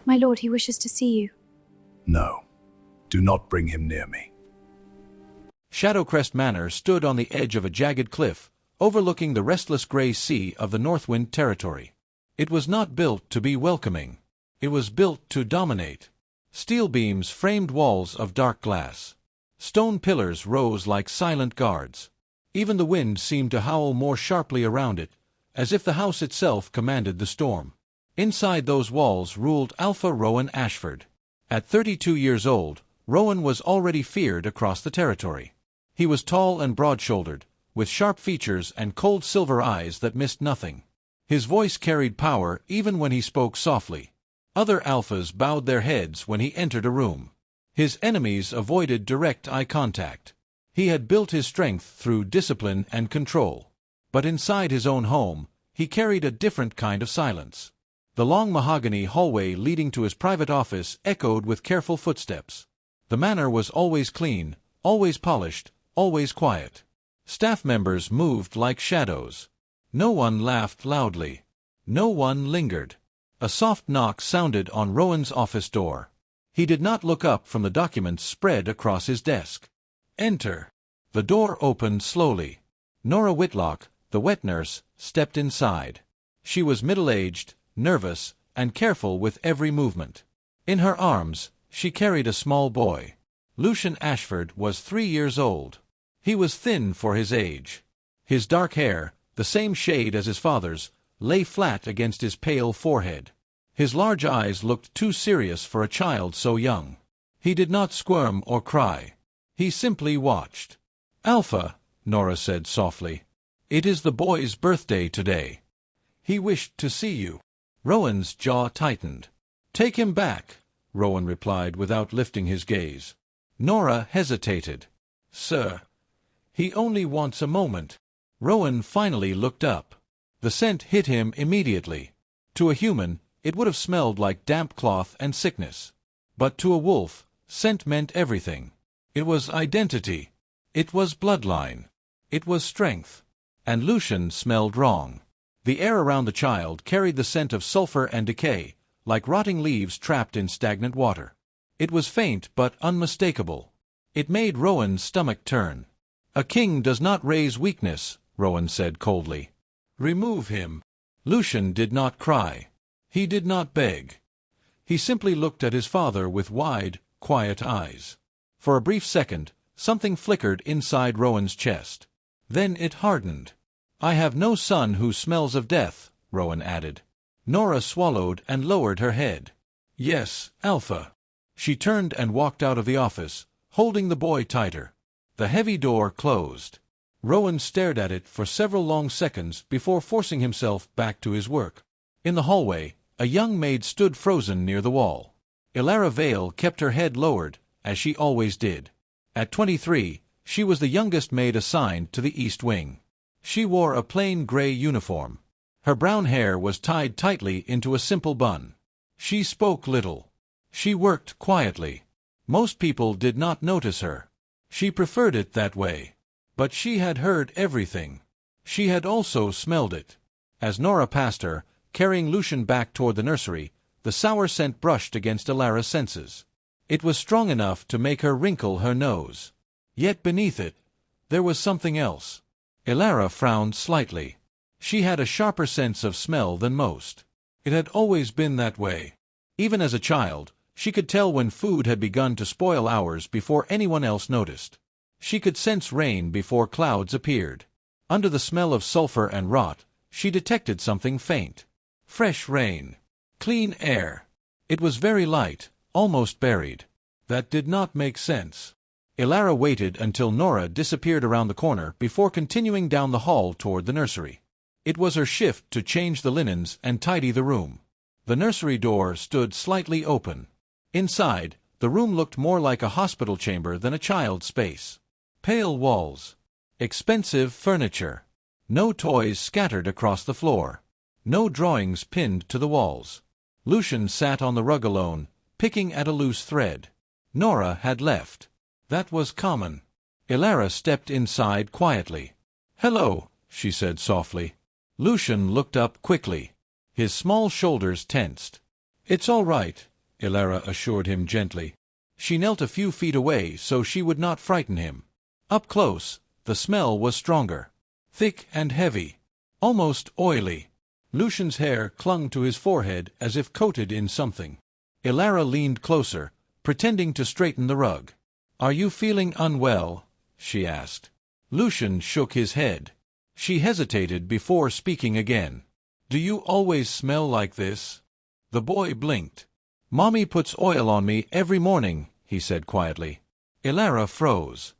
My lord, he wishes to see you. No, do not bring him near me. Shadowcrest Manor stood on the edge of a jagged cliff, overlooking the restless gray sea of the Northwind territory. It was not built to be welcoming. It was built to dominate. Steel beams framed walls of dark glass. Stone pillars rose like silent guards. Even the wind seemed to howl more sharply around it, as if the house itself commanded the storm. Inside those walls ruled Alpha Rowan Ashford. At 32 years old, Rowan was already feared across the territory. He was tall and broad-shouldered, with sharp features and cold silver eyes that missed nothing. His voice carried power even when he spoke softly. Other alphas bowed their heads when he entered a room. His enemies avoided direct eye contact. He had built his strength through discipline and control. But inside his own home, he carried a different kind of silence. The long mahogany hallway leading to his private office echoed with careful footsteps. The manor was always clean, always polished, always quiet. Staff members moved like shadows. No one laughed loudly. No one lingered. A soft knock sounded on Rowan's office door. He did not look up from the documents spread across his desk. "Enter." The door opened slowly. Nora Whitlock, the wet nurse, stepped inside. She was middle-aged, nervous, and careful with every movement. In her arms, she carried a small boy. Lucian Ashford was 3 years old. He was thin for his age. His dark hair, the same shade as his father's, lay flat against his pale forehead. His large eyes looked too serious for a child so young. He did not squirm or cry. He simply watched. "Alpha," Nora said softly. "It is the boy's birthday today. He wished to see you." Rowan's jaw tightened. "Take him back," Rowan replied without lifting his gaze. Nora hesitated. "Sir, he only wants a moment." Rowan finally looked up. The scent hit him immediately. To a human, it would have smelled like damp cloth and sickness. But to a wolf, scent meant everything. It was identity. It was bloodline. It was strength. And Lucian smelled wrong. The air around the child carried the scent of sulfur and decay, like rotting leaves trapped in stagnant water. It was faint but unmistakable. It made Rowan's stomach turn. "A king does not raise weakness," Rowan said coldly. "Remove him." Lucian did not cry. He did not beg. He simply looked at his father with wide, quiet eyes. For a brief second, something flickered inside Rowan's chest. Then it hardened. "I have no son who smells of death," Rowan added. Nora swallowed and lowered her head. "Yes, Alpha." She turned and walked out of the office, holding the boy tighter. The heavy door closed. Rowan stared at it for several long seconds before forcing himself back to his work. In the hallway, a young maid stood frozen near the wall. Elara Vale kept her head lowered, as she always did. At 23, she was the youngest maid assigned to the East Wing. She wore a plain gray uniform. Her brown hair was tied tightly into a simple bun. She spoke little. She worked quietly. Most people did not notice her. She preferred it that way. But she had heard everything. She had also smelled it. As Nora passed her, carrying Lucian back toward the nursery, the sour scent brushed against Elara's senses. It was strong enough to make her wrinkle her nose. Yet beneath it, there was something else. Elara frowned slightly. She had a sharper sense of smell than most. It had always been that way. Even as a child, she could tell when food had begun to spoil hours before anyone else noticed. She could sense rain before clouds appeared. Under the smell of sulfur and rot, she detected something faint. Fresh rain. Clean air. It was very light, almost buried. That did not make sense. Elara waited until Nora disappeared around the corner before continuing down the hall toward the nursery. It was her shift to change the linens and tidy the room. The nursery door stood slightly open. Inside, the room looked more like a hospital chamber than a child's space. Pale walls. Expensive furniture. No toys scattered across the floor. No drawings pinned to the walls. Lucian sat on the rug alone, picking at a loose thread. Nora had left. That was common. Elara stepped inside quietly. "Hello," she said softly. Lucian looked up quickly. His small shoulders tensed. "It's all right," Elara assured him gently. She knelt a few feet away so she would not frighten him. Up close, the smell was stronger. Thick and heavy. Almost oily. Lucian's hair clung to his forehead as if coated in something. Elara leaned closer, pretending to straighten the rug. "Are you feeling unwell?" she asked. Lucian shook his head. She hesitated before speaking again. "Do you always smell like this?" The boy blinked. "Mommy puts oil on me every morning," he said quietly. Elara froze.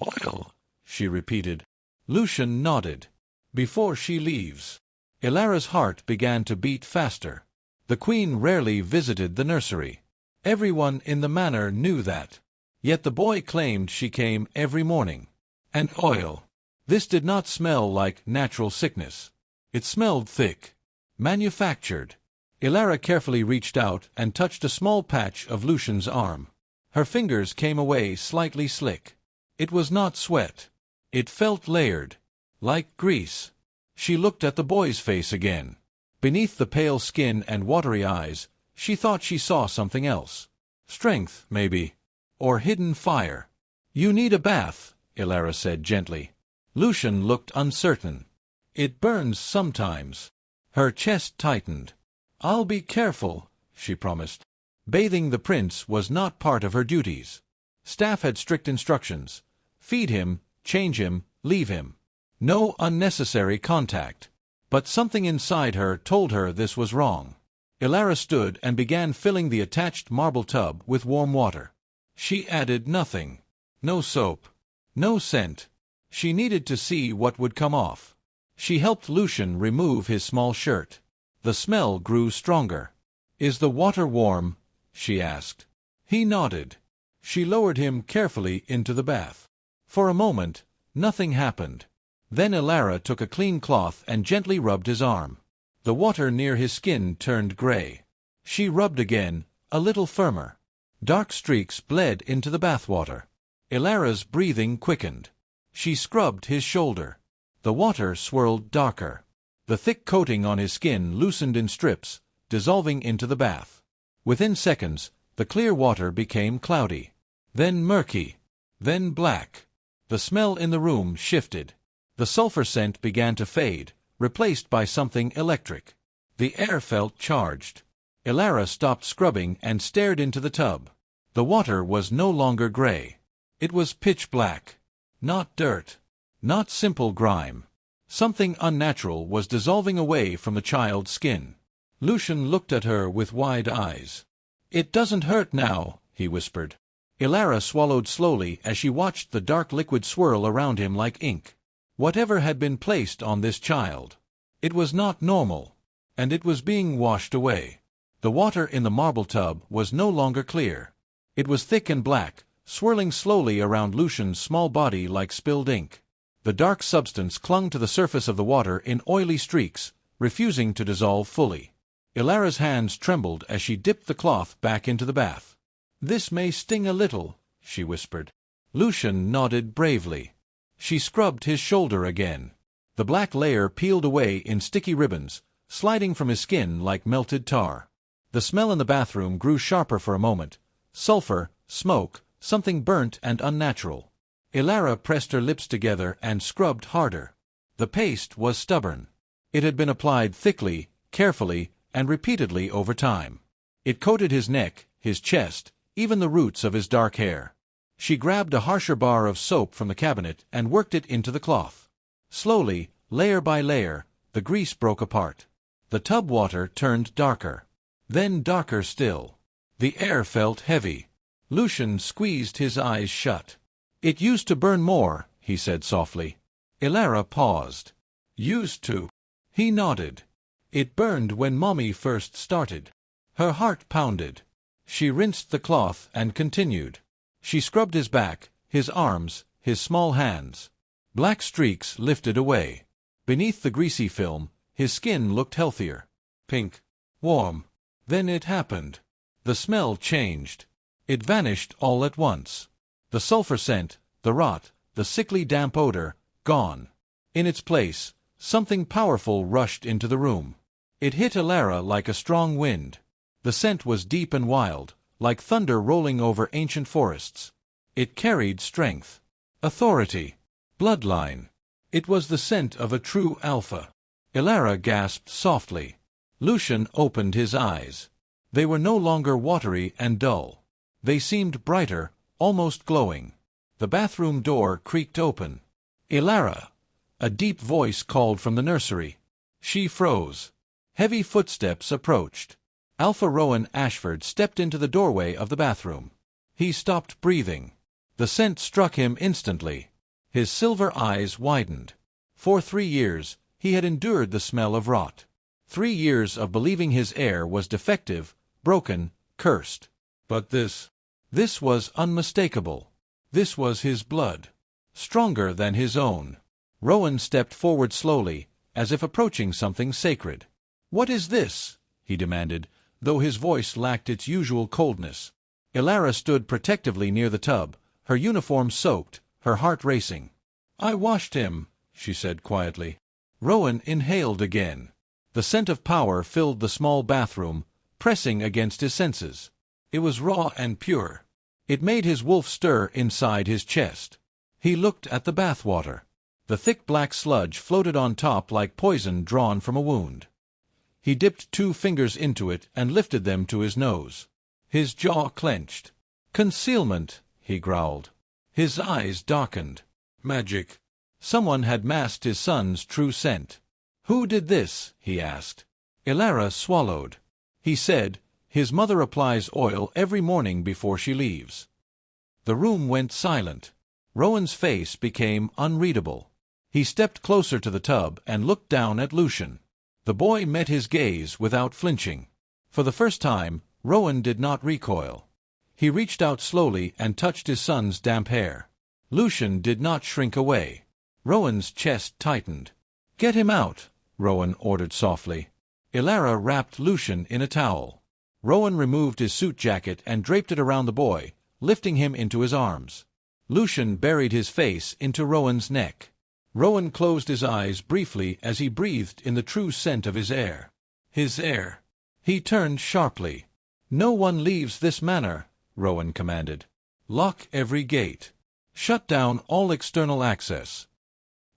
"Oil?" she repeated. Lucian nodded. "Before she leaves." Elara's heart began to beat faster. The queen rarely visited the nursery. Everyone in the manor knew that. Yet the boy claimed she came every morning. And oil. This did not smell like natural sickness. It smelled thick. Manufactured. Elara carefully reached out and touched a small patch of Lucian's arm. Her fingers came away slightly slick. It was not sweat. It felt layered. Like grease. She looked at the boy's face again. Beneath the pale skin and watery eyes, she thought she saw something else. Strength, maybe. Or hidden fire. "You need a bath," Elara said gently. Lucian looked uncertain. "It burns sometimes." Her chest tightened. "I'll be careful," she promised. Bathing the prince was not part of her duties. Staff had strict instructions. Feed him, change him, leave him. No unnecessary contact. But something inside her told her this was wrong. Elara stood and began filling the attached marble tub with warm water. She added nothing. No soap. No scent. She needed to see what would come off. She helped Lucian remove his small shirt. The smell grew stronger. "Is the water warm?" she asked. He nodded. She lowered him carefully into the bath. For a moment, nothing happened. Then Elara took a clean cloth and gently rubbed his arm. The water near his skin turned gray. She rubbed again, a little firmer. Dark streaks bled into the bathwater. Elara's breathing quickened. She scrubbed his shoulder. The water swirled darker. The thick coating on his skin loosened in strips, dissolving into the bath. Within seconds, the clear water became cloudy. Then murky. Then black. The smell in the room shifted. The sulfur scent began to fade, replaced by something electric. The air felt charged. Elara stopped scrubbing and stared into the tub. The water was no longer gray. It was pitch black. Not dirt. Not simple grime. Something unnatural was dissolving away from the child's skin. Lucian looked at her with wide eyes. "It doesn't hurt now," he whispered. Elara swallowed slowly as she watched the dark liquid swirl around him like ink. Whatever had been placed on this child. It was not normal. And it was being washed away. The water in the marble tub was no longer clear. It was thick and black, swirling slowly around Lucian's small body like spilled ink. The dark substance clung to the surface of the water in oily streaks, refusing to dissolve fully. Elara's hands trembled as she dipped the cloth back into the bath. "This may sting a little," she whispered. Lucian nodded bravely. She scrubbed his shoulder again. The black layer peeled away in sticky ribbons, sliding from his skin like melted tar. The smell in the bathroom grew sharper for a moment. Sulfur, smoke, something burnt and unnatural. Elara pressed her lips together and scrubbed harder. The paste was stubborn. It had been applied thickly, carefully, and repeatedly over time. It coated his neck, his chest, even the roots of his dark hair. She grabbed a harsher bar of soap from the cabinet and worked it into the cloth. Slowly, layer by layer, the grease broke apart. The tub water turned darker. Then darker still. The air felt heavy. Lucian squeezed his eyes shut. "It used to burn more," he said softly. Elara paused. "Used to?" He nodded. "It burned when Mommy first started." Her heart pounded. She rinsed the cloth and continued. She scrubbed his back, his arms, his small hands. Black streaks lifted away. Beneath the greasy film, his skin looked healthier. Pink. Warm. Then it happened. The smell changed. It vanished all at once. The sulfur scent, the rot, the sickly damp odor, gone. In its place, something powerful rushed into the room. It hit Elara like a strong wind. The scent was deep and wild, like thunder rolling over ancient forests. It carried strength, authority, bloodline. It was the scent of a true alpha. Elara gasped softly. Lucian opened his eyes. They were no longer watery and dull. They seemed brighter, almost glowing. The bathroom door creaked open. "Elara!" A deep voice called from the nursery. She froze. Heavy footsteps approached. Alpha Rowan Ashford stepped into the doorway of the bathroom. He stopped breathing. The scent struck him instantly. His silver eyes widened. For 3 years, he had endured the smell of rot. 3 years of believing his heir was defective, broken, cursed. But this was unmistakable. This was his blood. Stronger than his own. Rowan stepped forward slowly, as if approaching something sacred. "What is this?" he demanded, though his voice lacked its usual coldness. Elara stood protectively near the tub, her uniform soaked, her heart racing. "I washed him," she said quietly. Rowan inhaled again. The scent of power filled the small bathroom, pressing against his senses. It was raw and pure. It made his wolf stir inside his chest. He looked at the bathwater. The thick black sludge floated on top like poison drawn from a wound. He dipped 2 fingers into it and lifted them to his nose. His jaw clenched. "Concealment," he growled. His eyes darkened. "Magic." Someone had masked his son's true scent. "Who did this?" he asked. Elara swallowed. He said, "His mother applies oil every morning before she leaves." The room went silent. Rowan's face became unreadable. He stepped closer to the tub and looked down at Lucian. The boy met his gaze without flinching. For the first time, Rowan did not recoil. He reached out slowly and touched his son's damp hair. Lucian did not shrink away. Rowan's chest tightened. "Get him out," Rowan ordered softly. Elara wrapped Lucian in a towel. Rowan removed his suit jacket and draped it around the boy, lifting him into his arms. Lucian buried his face into Rowan's neck. Rowan closed his eyes briefly as he breathed in the true scent of his heir. His heir. He turned sharply. "No one leaves this manor," Rowan commanded. "Lock every gate. Shut down all external access."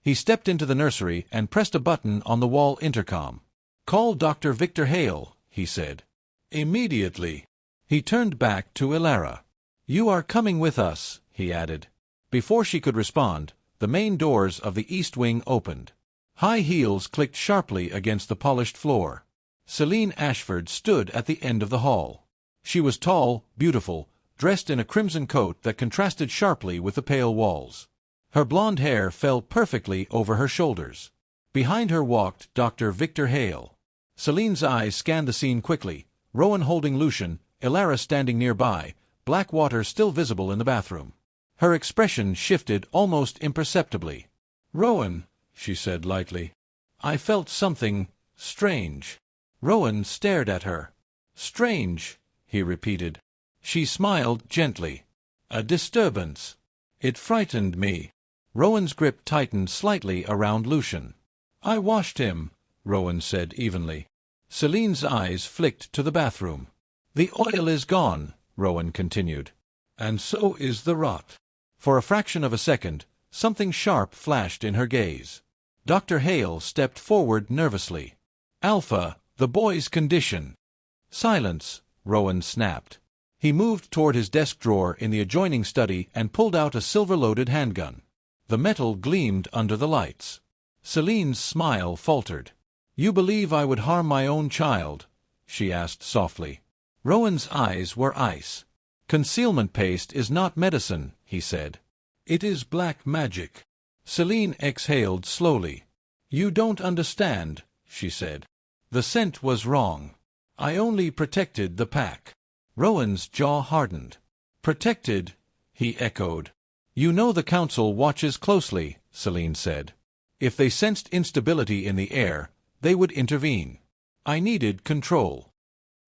He stepped into the nursery and pressed a button on the wall intercom. "Call Dr. Victor Hale," he said. "Immediately." He turned back to Elara. "You are coming with us," he added. Before she could respond, the main doors of the east wing opened. High heels clicked sharply against the polished floor. Celine Ashford stood at the end of the hall. She was tall, beautiful, dressed in a crimson coat that contrasted sharply with the pale walls. Her blonde hair fell perfectly over her shoulders. Behind her walked Dr. Victor Hale. Celine's eyes scanned the scene quickly, Rowan holding Lucian, Elara standing nearby, black water still visible in the bathroom. Her expression shifted almost imperceptibly. "Rowan," she said lightly. "I felt something strange." Rowan stared at her. "Strange," he repeated. She smiled gently. "A disturbance. It frightened me." Rowan's grip tightened slightly around Lucian. "I washed him," Rowan said evenly. Celine's eyes flicked to the bathroom. "The oil is gone," Rowan continued. "And so is the rot." For a fraction of a second, something sharp flashed in her gaze. Dr. Hale stepped forward nervously. "Alpha, the boy's condition." "Silence," Rowan snapped. He moved toward his desk drawer in the adjoining study and pulled out a silver-loaded handgun. The metal gleamed under the lights. Celine's smile faltered. "You believe I would harm my own child?" she asked softly. Rowan's eyes were ice. "Concealment paste is not medicine," he said. "It is black magic." Celine exhaled slowly. "You don't understand," she said. "The scent was wrong. I only protected the pack." Rowan's jaw hardened. "Protected?" he echoed. "You know the council watches closely," Celine said. "If they sensed instability in the air, they would intervene. I needed control."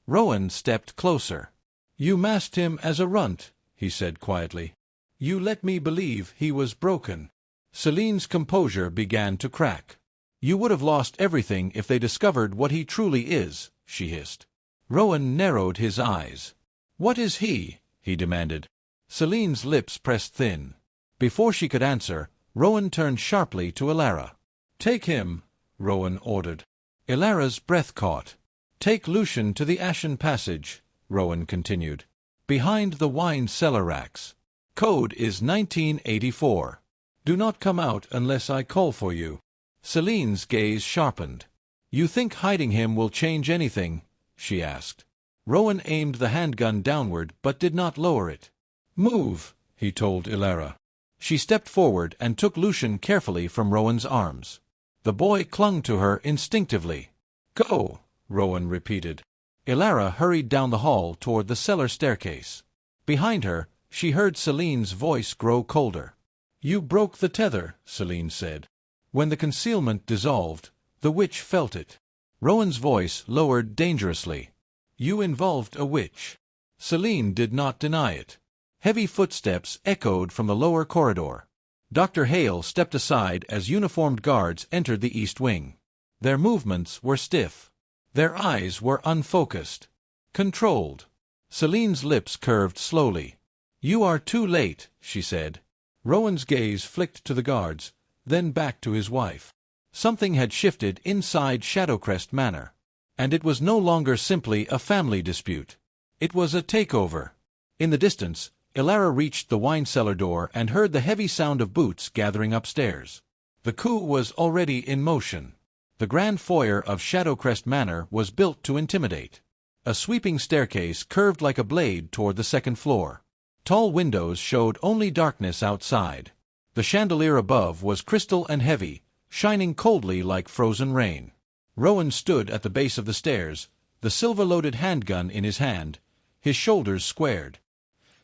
Rowan stepped closer. "You masked him as a runt," he said quietly. "You let me believe he was broken." Celine's composure began to crack. "You would have lost everything if they discovered what he truly is," she hissed. Rowan narrowed his eyes. "What is he?" he demanded. Celine's lips pressed thin. Before she could answer, Rowan turned sharply to Ilara. "Take him," Rowan ordered. Ilara's breath caught. "Take Lucian to the Ashen Passage," Rowan continued. "Behind the wine cellar racks. Code is 1984. Do not come out unless I call for you." Celine's gaze sharpened. "You think hiding him will change anything?" she asked. Rowan aimed the handgun downward but did not lower it. "Move," he told Ilara. She stepped forward and took Lucian carefully from Rowan's arms. The boy clung to her instinctively. "Go," Rowan repeated. Ilara hurried down the hall toward the cellar staircase. Behind her, she heard Celine's voice grow colder. "You broke the tether," Celine said. When the concealment dissolved, the witch felt it. Rowan's voice lowered dangerously. "You involved a witch." Celine did not deny it. Heavy footsteps echoed from the lower corridor. Dr. Hale stepped aside as uniformed guards entered the east wing. Their movements were stiff. Their eyes were unfocused. Controlled. Celine's lips curved slowly. "You are too late," she said. Rowan's gaze flicked to the guards, then back to his wife. Something had shifted inside Shadowcrest Manor. And it was no longer simply a family dispute. It was a takeover. In the distance, Ilara reached the wine cellar door and heard the heavy sound of boots gathering upstairs. The coup was already in motion. The grand foyer of Shadowcrest Manor was built to intimidate. A sweeping staircase curved like a blade toward the second floor. Tall windows showed only darkness outside. The chandelier above was crystal and heavy, shining coldly like frozen rain. Rowan stood at the base of the stairs, the silver-loaded handgun in his hand, his shoulders squared.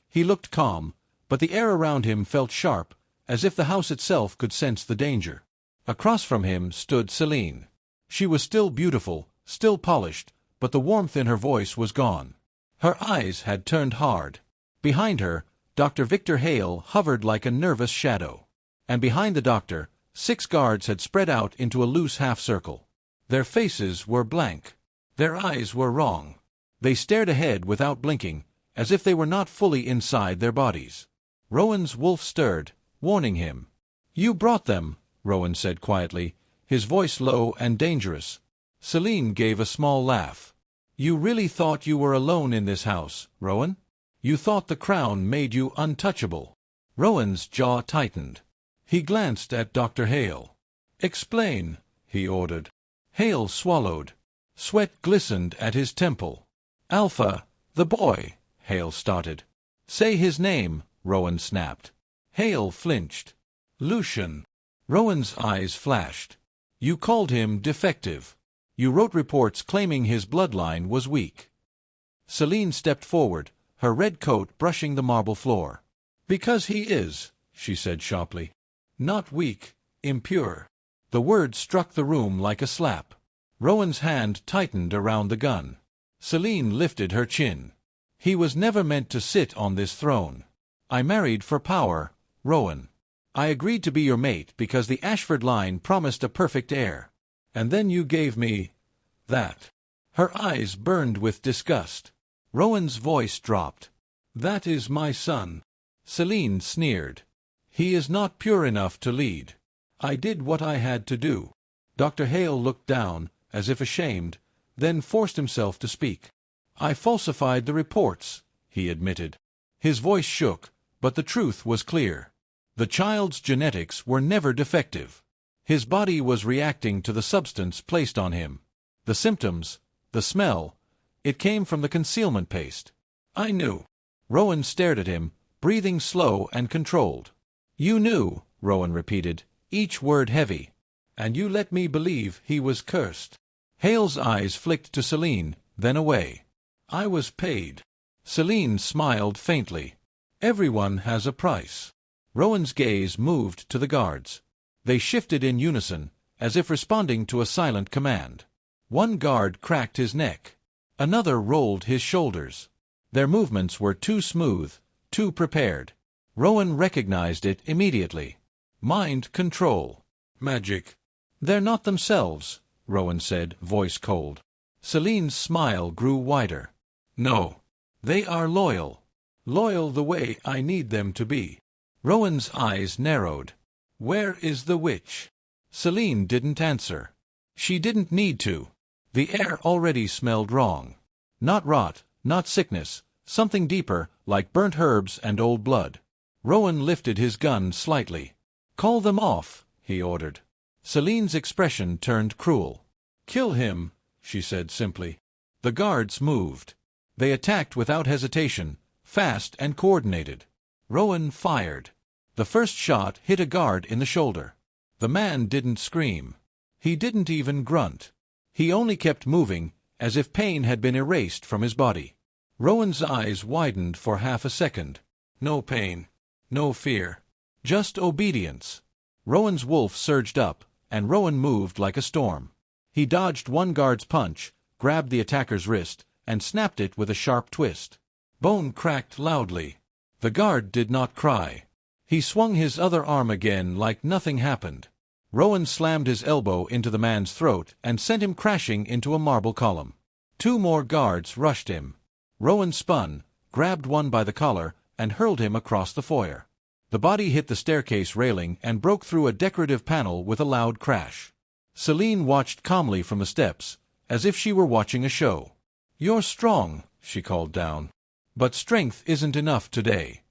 He looked calm, but the air around him felt sharp, as if the house itself could sense the danger. Across from him stood Celine. She was still beautiful, still polished, but the warmth in her voice was gone. Her eyes had turned hard. Behind her, Dr. Victor Hale hovered like a nervous shadow. And behind the doctor, 6 guards had spread out into a loose half-circle. Their faces were blank. Their eyes were wrong. They stared ahead without blinking, as if they were not fully inside their bodies. Rowan's wolf stirred, warning him. "You brought them," Rowan said quietly, his voice low and dangerous. Celine gave a small laugh. "You really thought you were alone in this house, Rowan? You thought the crown made you untouchable?" Rowan's jaw tightened. He glanced at Dr. Hale. "Explain," he ordered. Hale swallowed. Sweat glistened at his temple. "Alpha, the boy," Hale started. "Say his name," Rowan snapped. Hale flinched. "Lucian." Rowan's eyes flashed. "You called him defective. You wrote reports claiming his bloodline was weak." Celine stepped forward, her red coat brushing the marble floor. "Because he is," she said sharply. "Not weak, impure." The word struck the room like a slap. Rowan's hand tightened around the gun. Celine lifted her chin. "He was never meant to sit on this throne. I married for power, Rowan. I agreed to be your mate because the Ashford line promised a perfect heir. And then you gave me that." Her eyes burned with disgust. Rowan's voice dropped. "That is my son." Celine sneered. "He is not pure enough to lead. I did what I had to do." Dr. Hale looked down, as if ashamed, then forced himself to speak. "I falsified the reports," he admitted. His voice shook, but the truth was clear. The child's genetics were never defective. His body was reacting to the substance placed on him. The symptoms, the smell, it came from the concealment paste. "I knew." Rowan stared at him, breathing slow and controlled. "You knew," Rowan repeated, each word heavy. "And you let me believe he was cursed." Hale's eyes flicked to Celine, then away. "I was paid." Celine smiled faintly. "Everyone has a price." Rowan's gaze moved to the guards. They shifted in unison, as if responding to a silent command. One guard cracked his neck. Another rolled his shoulders. Their movements were too smooth, too prepared. Rowan recognized it immediately. Mind control. Magic. "They're not themselves," Rowan said, voice cold. Celine's smile grew wider. "No. They are loyal. Loyal the way I need them to be." Rowan's eyes narrowed. "Where is the witch?" Celine didn't answer. She didn't need to. The air already smelled wrong. Not rot, not sickness, something deeper, like burnt herbs and old blood. Rowan lifted his gun slightly. "Call them off," he ordered. Celine's expression turned cruel. "Kill him," she said simply. The guards moved. They attacked without hesitation, fast and coordinated. Rowan fired. The first shot hit a guard in the shoulder. The man didn't scream. He didn't even grunt. He only kept moving, as if pain had been erased from his body. Rowan's eyes widened for half a second. No pain. No fear. Just obedience. Rowan's wolf surged up, and Rowan moved like a storm. He dodged one guard's punch, grabbed the attacker's wrist, and snapped it with a sharp twist. Bone cracked loudly. The guard did not cry. He swung his other arm again like nothing happened. Rowan slammed his elbow into the man's throat and sent him crashing into a marble column. Two more guards rushed him. Rowan spun, grabbed one by the collar, and hurled him across the foyer. The body hit the staircase railing and broke through a decorative panel with a loud crash. Celine watched calmly from the steps, as if she were watching a show. "You're strong," she called down. "But strength isn't enough today."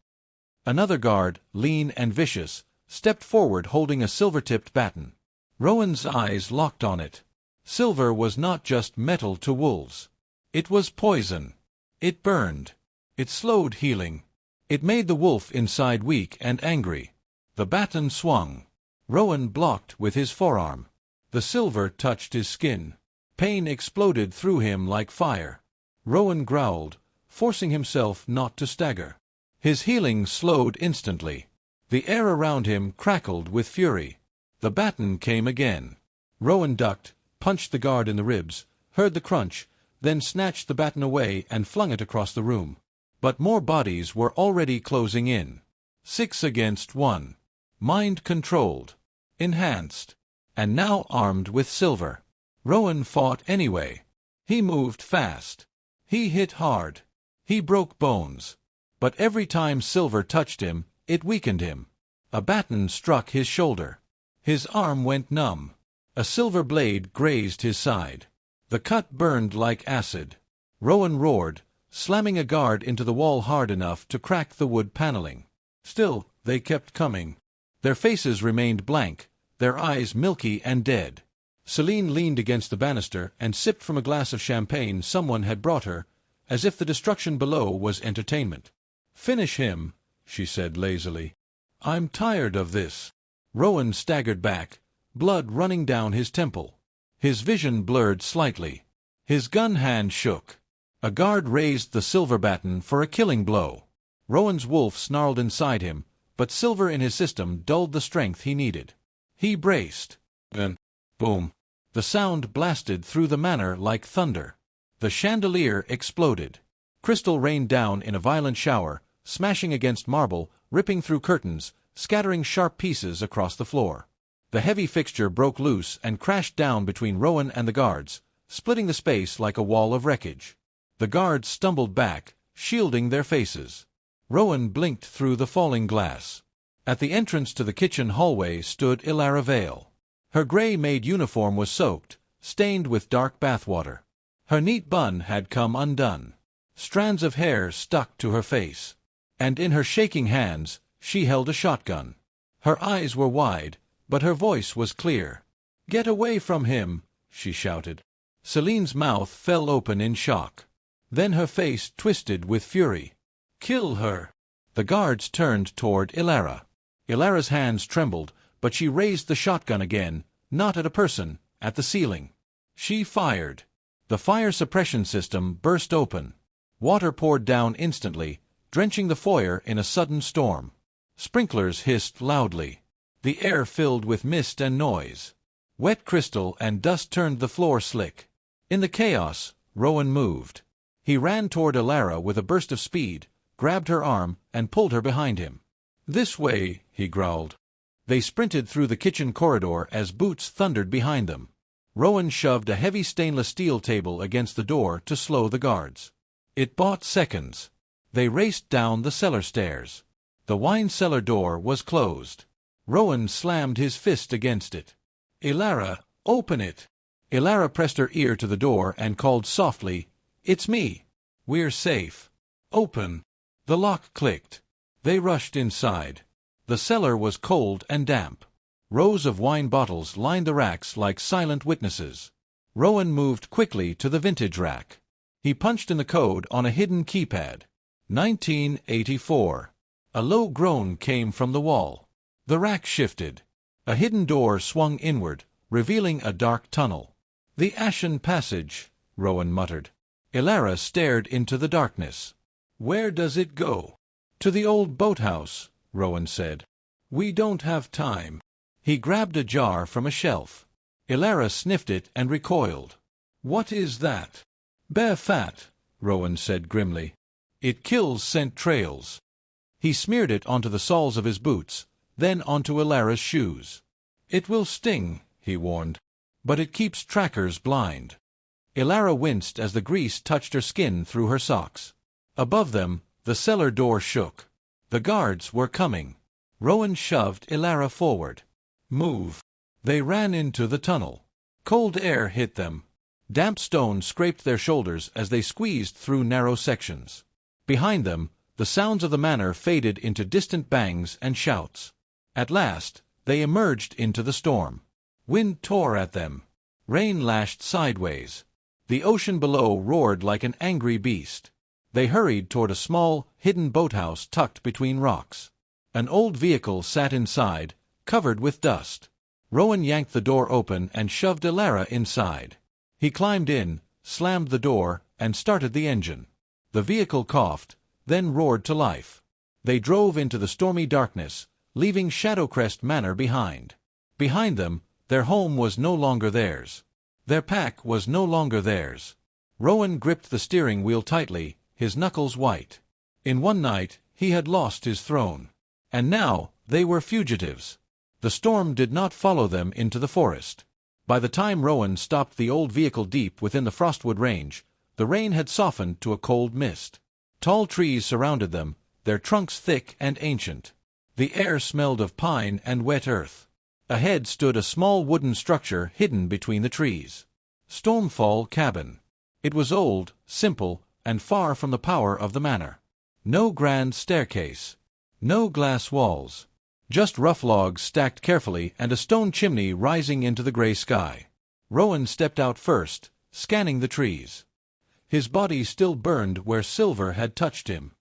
Another guard, lean and vicious, stepped forward holding a silver-tipped baton. Rowan's eyes locked on it. Silver was not just metal to wolves. It was poison. It burned. It slowed healing. It made the wolf inside weak and angry. The baton swung. Rowan blocked with his forearm. The silver touched his skin. Pain exploded through him like fire. Rowan growled, forcing himself not to stagger. His healing slowed instantly. The air around him crackled with fury. The baton came again. Rowan ducked, punched the guard in the ribs, heard the crunch, then snatched the baton away and flung it across the room. But more bodies were already closing in. 6 against 1. Mind-controlled. Enhanced. And now armed with silver. Rowan fought anyway. He moved fast. He hit hard. He broke bones. But every time silver touched him, it weakened him. A baton struck his shoulder. His arm went numb. A silver blade grazed his side. The cut burned like acid. Rowan roared, slamming a guard into the wall hard enough to crack the wood paneling. Still, they kept coming. Their faces remained blank, their eyes milky and dead. Celine leaned against the banister and sipped from a glass of champagne someone had brought her, as if the destruction below was entertainment. "Finish him," she said lazily. "I'm tired of this." Rowan staggered back, blood running down his temple. His vision blurred slightly. His gun hand shook. A guard raised the silver baton for a killing blow. Rowan's wolf snarled inside him, but silver in his system dulled the strength he needed. He braced. Then, boom. The sound blasted through the manor like thunder. The chandelier exploded. Crystal rained down in a violent shower, smashing against marble, ripping through curtains, scattering sharp pieces across the floor. The heavy fixture broke loose and crashed down between Rowan and the guards, splitting the space like a wall of wreckage. The guards stumbled back, shielding their faces. Rowan blinked through the falling glass. At the entrance to the kitchen hallway stood Ilara Vale. Her gray-made uniform was soaked, stained with dark bathwater. Her neat bun had come undone. Strands of hair stuck to her face. And in her shaking hands, she held a shotgun. Her eyes were wide, but her voice was clear. "Get away from him!" she shouted. Celine's mouth fell open in shock. Then her face twisted with fury. "Kill her!" The guards turned toward Ilara. Ilara's hands trembled, but she raised the shotgun again, not at a person, at the ceiling. She fired. The fire suppression system burst open. Water poured down instantly, drenching the foyer in a sudden storm. Sprinklers hissed loudly. The air filled with mist and noise. Wet crystal and dust turned the floor slick. In the chaos, Rowan moved. He ran toward Ilara with a burst of speed, grabbed her arm, and pulled her behind him. "This way," he growled. They sprinted through the kitchen corridor as boots thundered behind them. Rowan shoved a heavy stainless steel table against the door to slow the guards. It bought seconds. They raced down the cellar stairs. The wine cellar door was closed. Rowan slammed his fist against it. "Ilara, open it!" Ilara pressed her ear to the door and called softly, "It's me. We're safe. Open." The lock clicked. They rushed inside. The cellar was cold and damp. Rows of wine bottles lined the racks like silent witnesses. Rowan moved quickly to the vintage rack. He punched in the code on a hidden keypad. 1984. A low groan came from the wall. The rack shifted. A hidden door swung inward, revealing a dark tunnel. "The Ashen Passage," Rowan muttered. Ilara stared into the darkness. "Where does it go?" "To the old boathouse," Rowan said. "We don't have time." He grabbed a jar from a shelf. Ilara sniffed it and recoiled. "What is that?" "Bear fat," Rowan said grimly. "It kills scent trails." He smeared it onto the soles of his boots, then onto Ilara's shoes. "It will sting," he warned. "But it keeps trackers blind." Ilara winced as the grease touched her skin through her socks. Above them, the cellar door shook. The guards were coming. Rowan shoved Ilara forward. "Move." They ran into the tunnel. Cold air hit them. Damp stone scraped their shoulders as they squeezed through narrow sections. Behind them, the sounds of the manor faded into distant bangs and shouts. At last, they emerged into the storm. Wind tore at them. Rain lashed sideways. The ocean below roared like an angry beast. They hurried toward a small, hidden boathouse tucked between rocks. An old vehicle sat inside, covered with dust. Rowan yanked the door open and shoved Ilara inside. He climbed in, slammed the door, and started the engine. The vehicle coughed, then roared to life. They drove into the stormy darkness, leaving Shadowcrest Manor behind. Behind them, their home was no longer theirs. Their pack was no longer theirs. Rowan gripped the steering wheel tightly, his knuckles white. In one night, he had lost his throne. And now, they were fugitives. The storm did not follow them into the forest. By the time Rowan stopped the old vehicle deep within the Frostwood Range, the rain had softened to a cold mist. Tall trees surrounded them, their trunks thick and ancient. The air smelled of pine and wet earth. Ahead stood a small wooden structure hidden between the trees. Stormfall Cabin. It was old, simple, and far from the power of the manor. No grand staircase. No glass walls. Just rough logs stacked carefully and a stone chimney rising into the gray sky. Rowan stepped out first, scanning the trees. His body still burned where silver had touched him.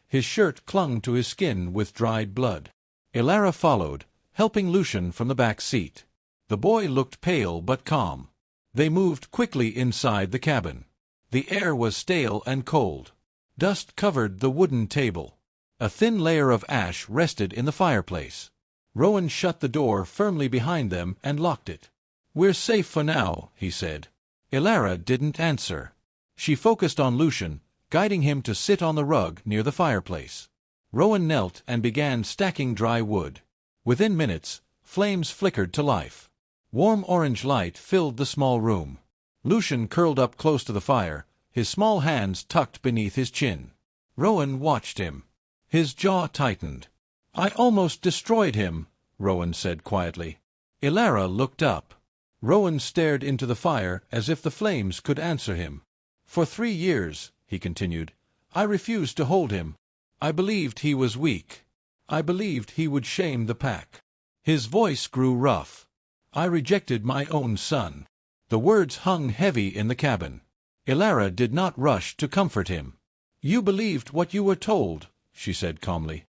His shirt clung to his skin with dried blood. Ilara followed, helping Lucian from the back seat. The boy looked pale but calm. They moved quickly inside the cabin. The air was stale and cold. Dust covered the wooden table. A thin layer of ash rested in the fireplace. Rowan shut the door firmly behind them and locked it. "We're safe for now," he said. Ilara didn't answer. She focused on Lucian, guiding him to sit on the rug near the fireplace. Rowan knelt and began stacking dry wood. Within minutes, flames flickered to life. Warm orange light filled the small room. Lucian curled up close to the fire, his small hands tucked beneath his chin. Rowan watched him. His jaw tightened. "I almost destroyed him," Rowan said quietly. Ilara looked up. Rowan stared into the fire as if the flames could answer him. "For 3 years," he continued, "I refused to hold him. I believed he was weak. I believed he would shame the pack." His voice grew rough. "I rejected my own son." The words hung heavy in the cabin. Ilara did not rush to comfort him. "You believed what you were told," she said calmly.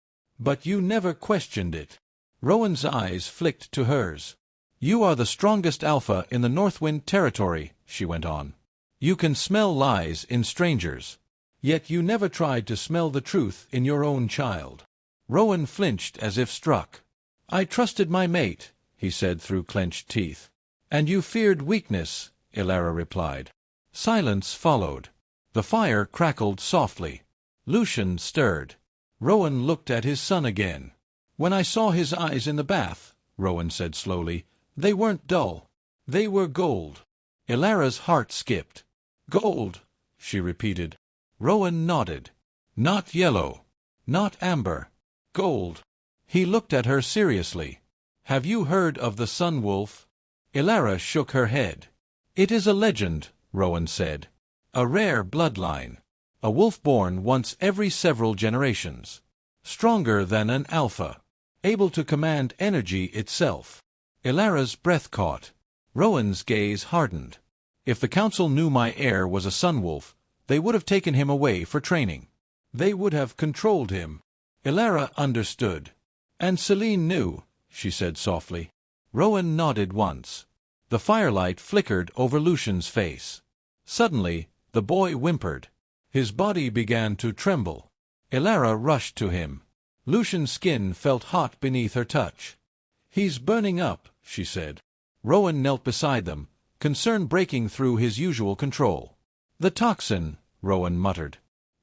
"But you never questioned it." Rowan's eyes flicked to hers. "You are the strongest alpha in the Northwind territory," she went on. "You can smell lies in strangers. Yet you never tried to smell the truth in your own child." Rowan flinched as if struck. "I trusted my mate," he said through clenched teeth. "And you feared weakness," Ilara replied. Silence followed. The fire crackled softly. Lucian stirred. Rowan looked at his son again. "When I saw his eyes in the bath," Rowan said slowly, "they weren't dull. They were gold." Ilara's heart skipped. Gold, she repeated. Rowan nodded. Not yellow. Not amber. Gold. He looked at her seriously. Have you heard of the Sun Wolf? Ilara shook her head. It is a legend, Rowan said. A rare bloodline. A wolf born once every several generations. Stronger than an alpha. Able to command energy itself. Ilara's breath caught. Rowan's gaze hardened. If the council knew my heir was a sun wolf, they would have taken him away for training. They would have controlled him. Ilara understood. And Celine knew, she said softly. Rowan nodded once. The firelight flickered over Lucian's face. Suddenly, the boy whimpered. His body began to tremble. Ilara rushed to him. Lucian's skin felt hot beneath her touch. He's burning up, she said. Rowan knelt beside them, concern breaking through his usual control. The toxin, Rowan muttered.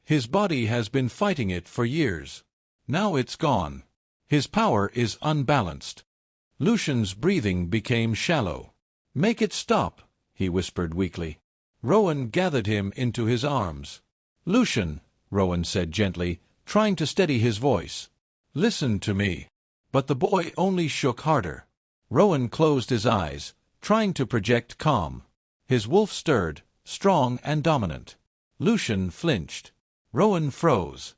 His body has been fighting it for years. Now it's gone. His power is unbalanced. Lucian's breathing became shallow. Make it stop, he whispered weakly. Rowan gathered him into his arms. Lucian, Rowan said gently, trying to steady his voice. Listen to me. But the boy only shook harder. Rowan closed his eyes, trying to project calm. His wolf stirred, strong and dominant. Lucian flinched. Rowan froze.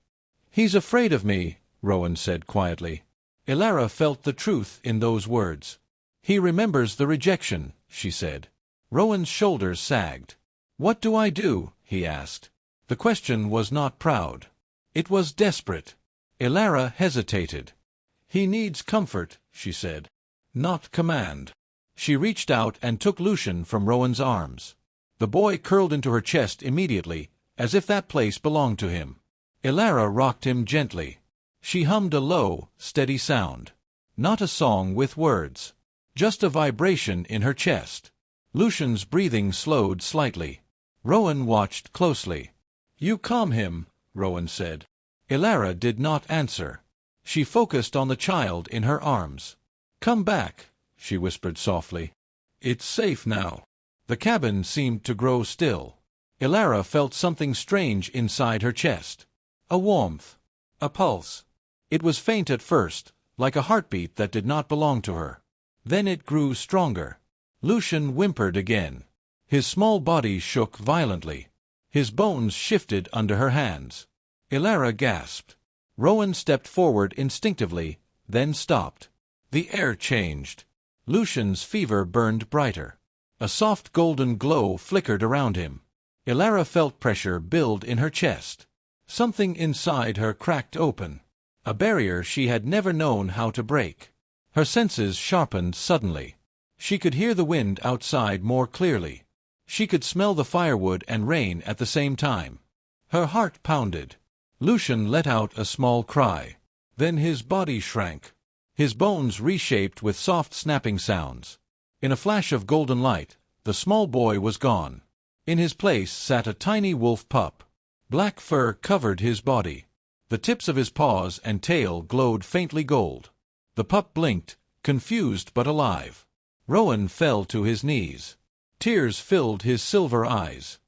He's afraid of me, Rowan said quietly. Ilara felt the truth in those words. He remembers the rejection, she said. Rowan's shoulders sagged. What do I do? He asked. The question was not proud. It was desperate. Ilara hesitated. He needs comfort, she said. Not command. She reached out and took Lucian from Rowan's arms. The boy curled into her chest immediately, as if that place belonged to him. Ilara rocked him gently. She hummed a low, steady sound. Not a song with words. Just a vibration in her chest. Lucian's breathing slowed slightly. Rowan watched closely. You calm him, Rowan said. Ilara did not answer. She focused on the child in her arms. Come back, she whispered softly. It's safe now. The cabin seemed to grow still. Ilara felt something strange inside her chest. A warmth. A pulse. It was faint at first, like a heartbeat that did not belong to her. Then it grew stronger. Lucian whimpered again. His small body shook violently. His bones shifted under her hands. Ilara gasped. Rowan stepped forward instinctively, then stopped. The air changed. Lucian's fever burned brighter. A soft golden glow flickered around him. Ilara felt pressure build in her chest. Something inside her cracked open. A barrier she had never known how to break. Her senses sharpened suddenly. She could hear the wind outside more clearly. She could smell the firewood and rain at the same time. Her heart pounded. Lucian let out a small cry. Then his body shrank. His bones reshaped with soft snapping sounds. In a flash of golden light, the small boy was gone. In his place sat a tiny wolf pup. Black fur covered his body. The tips of his paws and tail glowed faintly gold. The pup blinked, confused but alive. Rowan fell to his knees. Tears filled his silver eyes.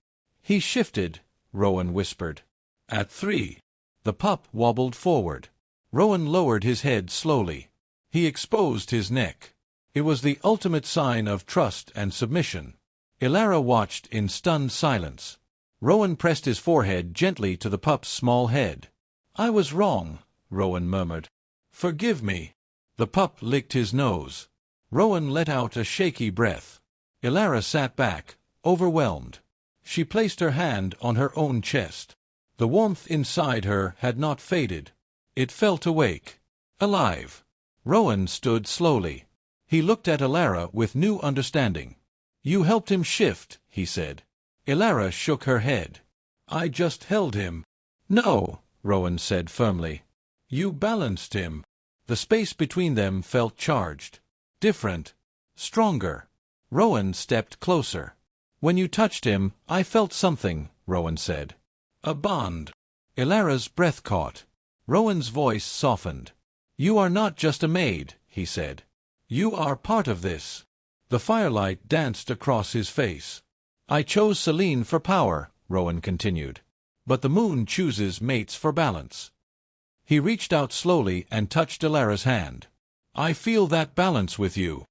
He shifted, Rowan whispered. At 3. The pup wobbled forward. Rowan lowered his head slowly. He exposed his neck. It was the ultimate sign of trust and submission. Ilara watched in stunned silence. Rowan pressed his forehead gently to the pup's small head. I was wrong, Rowan murmured. Forgive me. The pup licked his nose. Rowan let out a shaky breath. Ilara sat back, overwhelmed. She placed her hand on her own chest. The warmth inside her had not faded. It felt awake. Alive. Rowan stood slowly. He looked at Ilara with new understanding. You helped him shift, he said. Ilara shook her head. I just held him. No, Rowan said firmly. You balanced him. The space between them felt charged. Different. Stronger. Rowan stepped closer. When you touched him, I felt something, Rowan said. A bond. Ilara's breath caught. Rowan's voice softened. You are not just a maid, he said. You are part of this. The firelight danced across his face. I chose Selene for power, Rowan continued. But the moon chooses mates for balance. He reached out slowly and touched Ilara's hand. I feel that balance with you.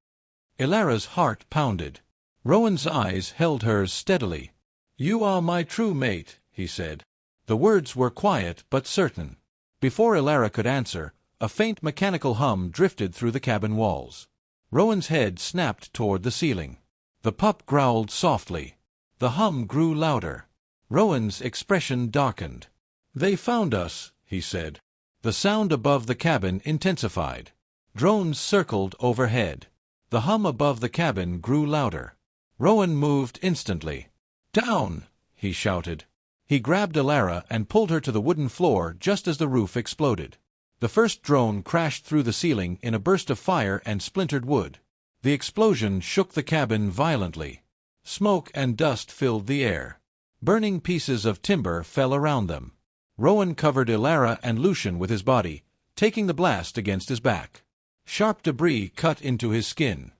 Ilara's heart pounded. Rowan's eyes held hers steadily. You are my true mate, he said. The words were quiet but certain. Before Ilara could answer, a faint mechanical hum drifted through the cabin walls. Rowan's head snapped toward the ceiling. The pup growled softly. The hum grew louder. Rowan's expression darkened. They found us, he said. The sound above the cabin intensified. Drones circled overhead. The hum above the cabin grew louder. Rowan moved instantly. Down, he shouted. He grabbed Ilara and pulled her to the wooden floor just as the roof exploded. The first drone crashed through the ceiling in a burst of fire and splintered wood. The explosion shook the cabin violently. Smoke and dust filled the air. Burning pieces of timber fell around them. Rowan covered Ilara and Lucian with his body, taking the blast against his back. Sharp debris cut into his skin.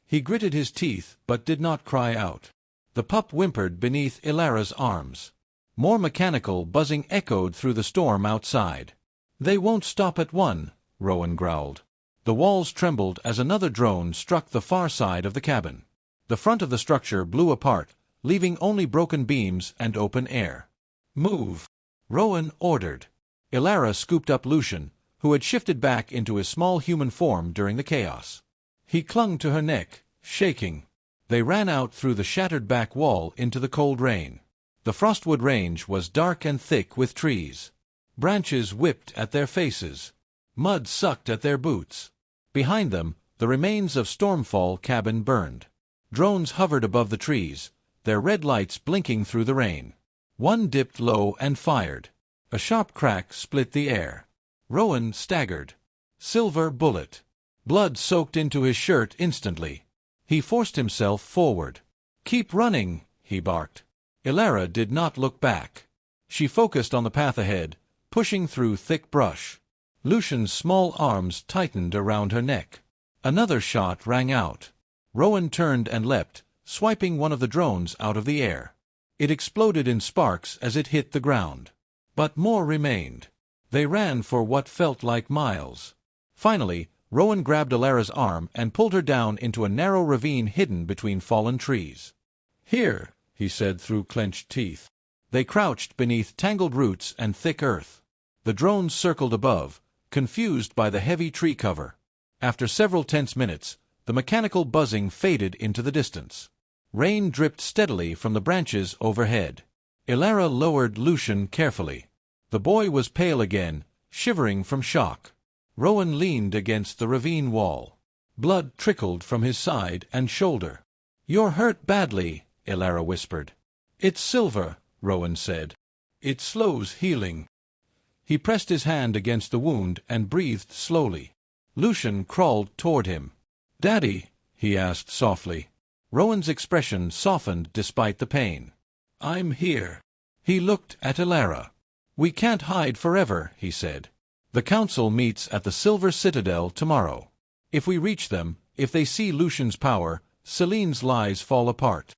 He gritted his teeth but did not cry out. The pup whimpered beneath Ilara's arms. More mechanical buzzing echoed through the storm outside. They won't stop at one, Rowan growled. The walls trembled as another drone struck the far side of the cabin. The front of the structure blew apart, leaving only broken beams and open air. Move, Rowan ordered. Ilara scooped up Lucian, who had shifted back into his small human form during the chaos. He clung to her neck, shaking. They ran out through the shattered back wall into the cold rain. The Frostwood Range was dark and thick with trees. Branches whipped at their faces. Mud sucked at their boots. Behind them, the remains of Stormfall cabin burned. Drones hovered above the trees, their red lights blinking through the rain. One dipped low and fired. A sharp crack split the air. Rowan staggered. Silver bullet. Blood soaked into his shirt instantly. He forced himself forward. Keep running, he barked. Ilara did not look back. She focused on the path ahead, pushing through thick brush. Lucian's small arms tightened around her neck. Another shot rang out. Rowan turned and leapt, swiping one of the drones out of the air. It exploded in sparks as it hit the ground. But more remained. They ran for what felt like miles. Finally, Rowan grabbed Ilara's arm and pulled her down into a narrow ravine hidden between fallen trees. Here, he said through clenched teeth. They crouched beneath tangled roots and thick earth. The drones circled above, confused by the heavy tree cover. After several tense minutes, the mechanical buzzing faded into the distance. Rain dripped steadily from the branches overhead. Ilara lowered Lucian carefully. The boy was pale again, shivering from shock. Rowan leaned against the ravine wall. Blood trickled from his side and shoulder. You're hurt badly, Ilara whispered. It's silver, Rowan said. It slows healing. He pressed his hand against the wound and breathed slowly. Lucian crawled toward him. Daddy, he asked softly. Rowan's expression softened despite the pain. I'm here. He looked at Ilara. We can't hide forever, he said. The council meets at the Silver Citadel tomorrow. If we reach them, if they see Lucian's power, Selene's lies fall apart.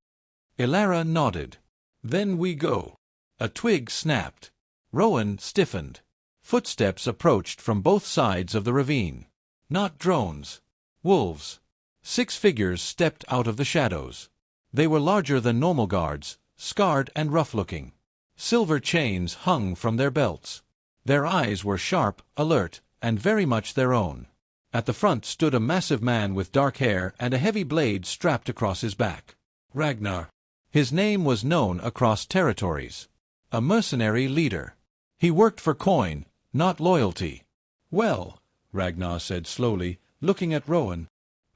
Ilara nodded. Then we go. A twig snapped. Rowan stiffened. Footsteps approached from both sides of the ravine. Not drones. Wolves. 6 figures stepped out of the shadows. They were larger than normal guards, scarred and rough-looking. Silver chains hung from their belts. Their eyes were sharp, alert, and very much their own. At the front stood a massive man with dark hair and a heavy blade strapped across his back. Ragnar. His name was known across territories. A mercenary leader. He worked for coin, not loyalty. Well, Ragnar said slowly, looking at Rowan.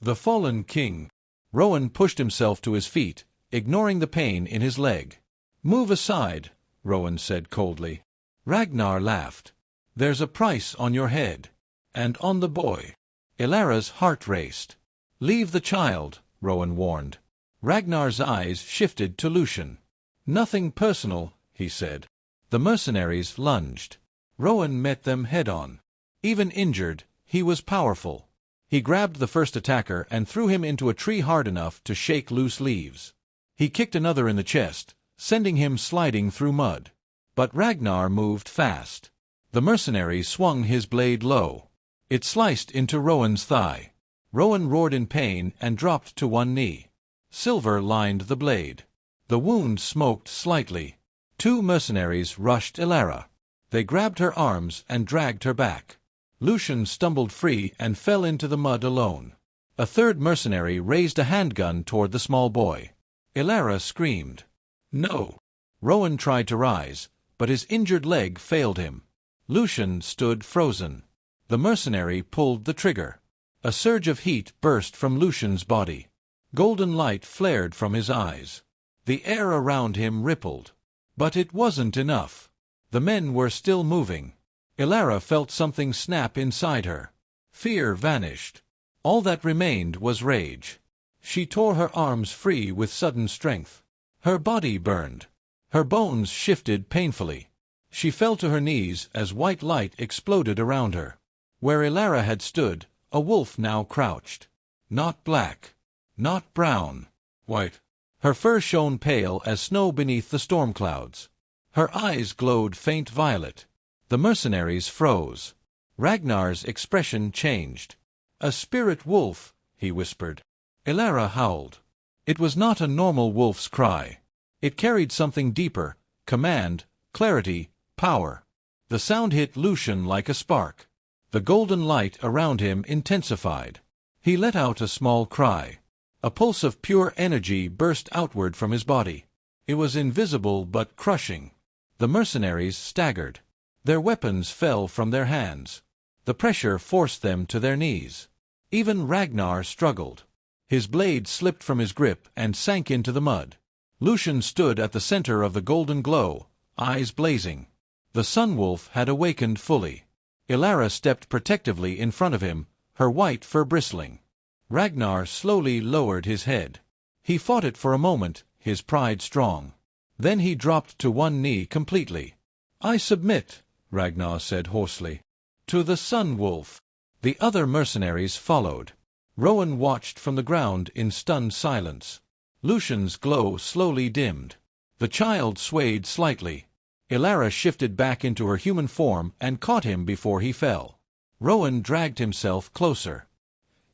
The fallen king. Rowan pushed himself to his feet, ignoring the pain in his leg. Move aside, Rowan said coldly. Ragnar laughed. There's a price on your head. And on the boy. Ilara's heart raced. Leave the child, Rowan warned. Ragnar's eyes shifted to Lucian. Nothing personal, he said. The mercenaries lunged. Rowan met them head-on. Even injured, he was powerful. He grabbed the first attacker and threw him into a tree hard enough to shake loose leaves. He kicked another in the chest, sending him sliding through mud. But Ragnar moved fast. The mercenary swung his blade low. It sliced into Rowan's thigh. Rowan roared in pain and dropped to one knee. Silver lined the blade. The wound smoked slightly. Two mercenaries rushed Elara. They grabbed her arms and dragged her back. Lucian stumbled free and fell into the mud alone. A third mercenary raised a handgun toward the small boy. Elara screamed. No! Rowan tried to rise, but his injured leg failed him. Lucian stood frozen. The mercenary pulled the trigger. A surge of heat burst from Lucian's body. Golden light flared from his eyes. The air around him rippled. But it wasn't enough. The men were still moving. Elara felt something snap inside her. Fear vanished. All that remained was rage. She tore her arms free with sudden strength. Her body burned. Her bones shifted painfully. She fell to her knees as white light exploded around her. Where Elara had stood, a wolf now crouched. Not black. Not brown. White. Her fur shone pale as snow beneath the storm clouds. Her eyes glowed faint violet. The mercenaries froze. Ragnar's expression changed. "A spirit wolf," he whispered. Elara howled. It was not a normal wolf's cry. It carried something deeper: command, clarity, power. The sound hit Lucian like a spark. The golden light around him intensified. He let out a small cry. A pulse of pure energy burst outward from his body. It was invisible but crushing. The mercenaries staggered. Their weapons fell from their hands. The pressure forced them to their knees. Even Ragnar struggled. His blade slipped from his grip and sank into the mud. Lucian stood at the center of the golden glow, eyes blazing. The Sun Wolf had awakened fully. Elara stepped protectively in front of him, her white fur bristling. Ragnar slowly lowered his head. He fought it for a moment, his pride strong. Then he dropped to one knee completely. "I submit," Ragnar said hoarsely. "To the Sun Wolf." The other mercenaries followed. Rowan watched from the ground in stunned silence. Lucian's glow slowly dimmed. The child swayed slightly. Elara shifted back into her human form and caught him before he fell. Rowan dragged himself closer.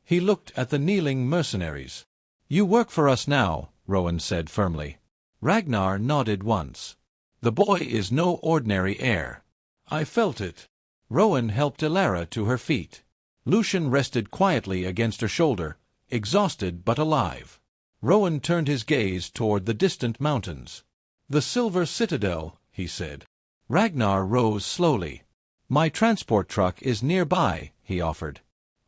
He looked at the kneeling mercenaries. "You work for us now," Rowan said firmly. Ragnar nodded once. "The boy is no ordinary heir." "I felt it." Rowan helped Elara to her feet. Lucian rested quietly against her shoulder, exhausted but alive. Rowan turned his gaze toward the distant mountains. "The Silver Citadel," he said. Ragnar rose slowly. "My transport truck is nearby," he offered.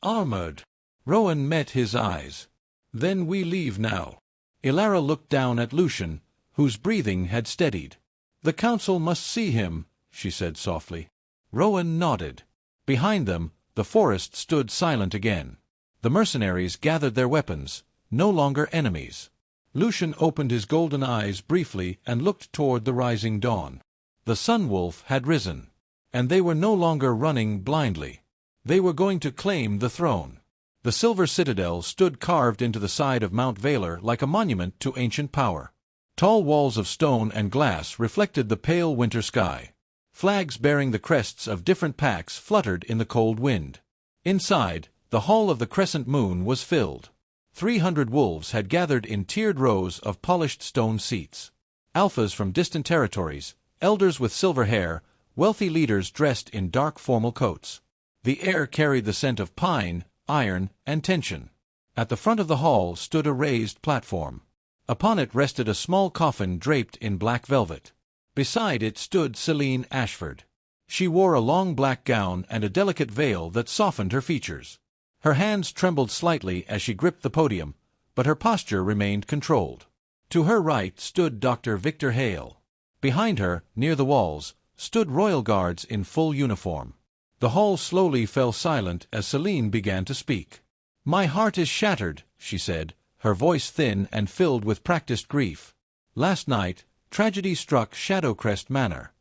"Armored." Rowan met his eyes. "Then we leave now." Elara looked down at Lucian, whose breathing had steadied. "The council must see him," she said softly. Rowan nodded. Behind them, the forest stood silent again. The mercenaries gathered their weapons, no longer enemies. Lucian opened his golden eyes briefly and looked toward the rising dawn. The Sun Wolf had risen, and they were no longer running blindly. They were going to claim the throne. The Silver Citadel stood carved into the side of Mount Valor like a monument to ancient power. Tall walls of stone and glass reflected the pale winter sky. Flags bearing the crests of different packs fluttered in the cold wind. Inside, the Hall of the Crescent Moon was filled. 300 wolves had gathered in tiered rows of polished stone seats. Alphas from distant territories, elders with silver hair, wealthy leaders dressed in dark formal coats. The air carried the scent of pine, iron, and tension. At the front of the hall stood a raised platform. Upon it rested a small coffin draped in black velvet. Beside it stood Celine Ashford. She wore a long black gown and a delicate veil that softened her features. Her hands trembled slightly as she gripped the podium, but her posture remained controlled. To her right stood Dr. Victor Hale. Behind her, near the walls, stood royal guards in full uniform. The hall slowly fell silent as Celine began to speak. "My heart is shattered," she said, her voice thin and filled with practiced grief. "Last night, tragedy struck Shadowcrest Manor."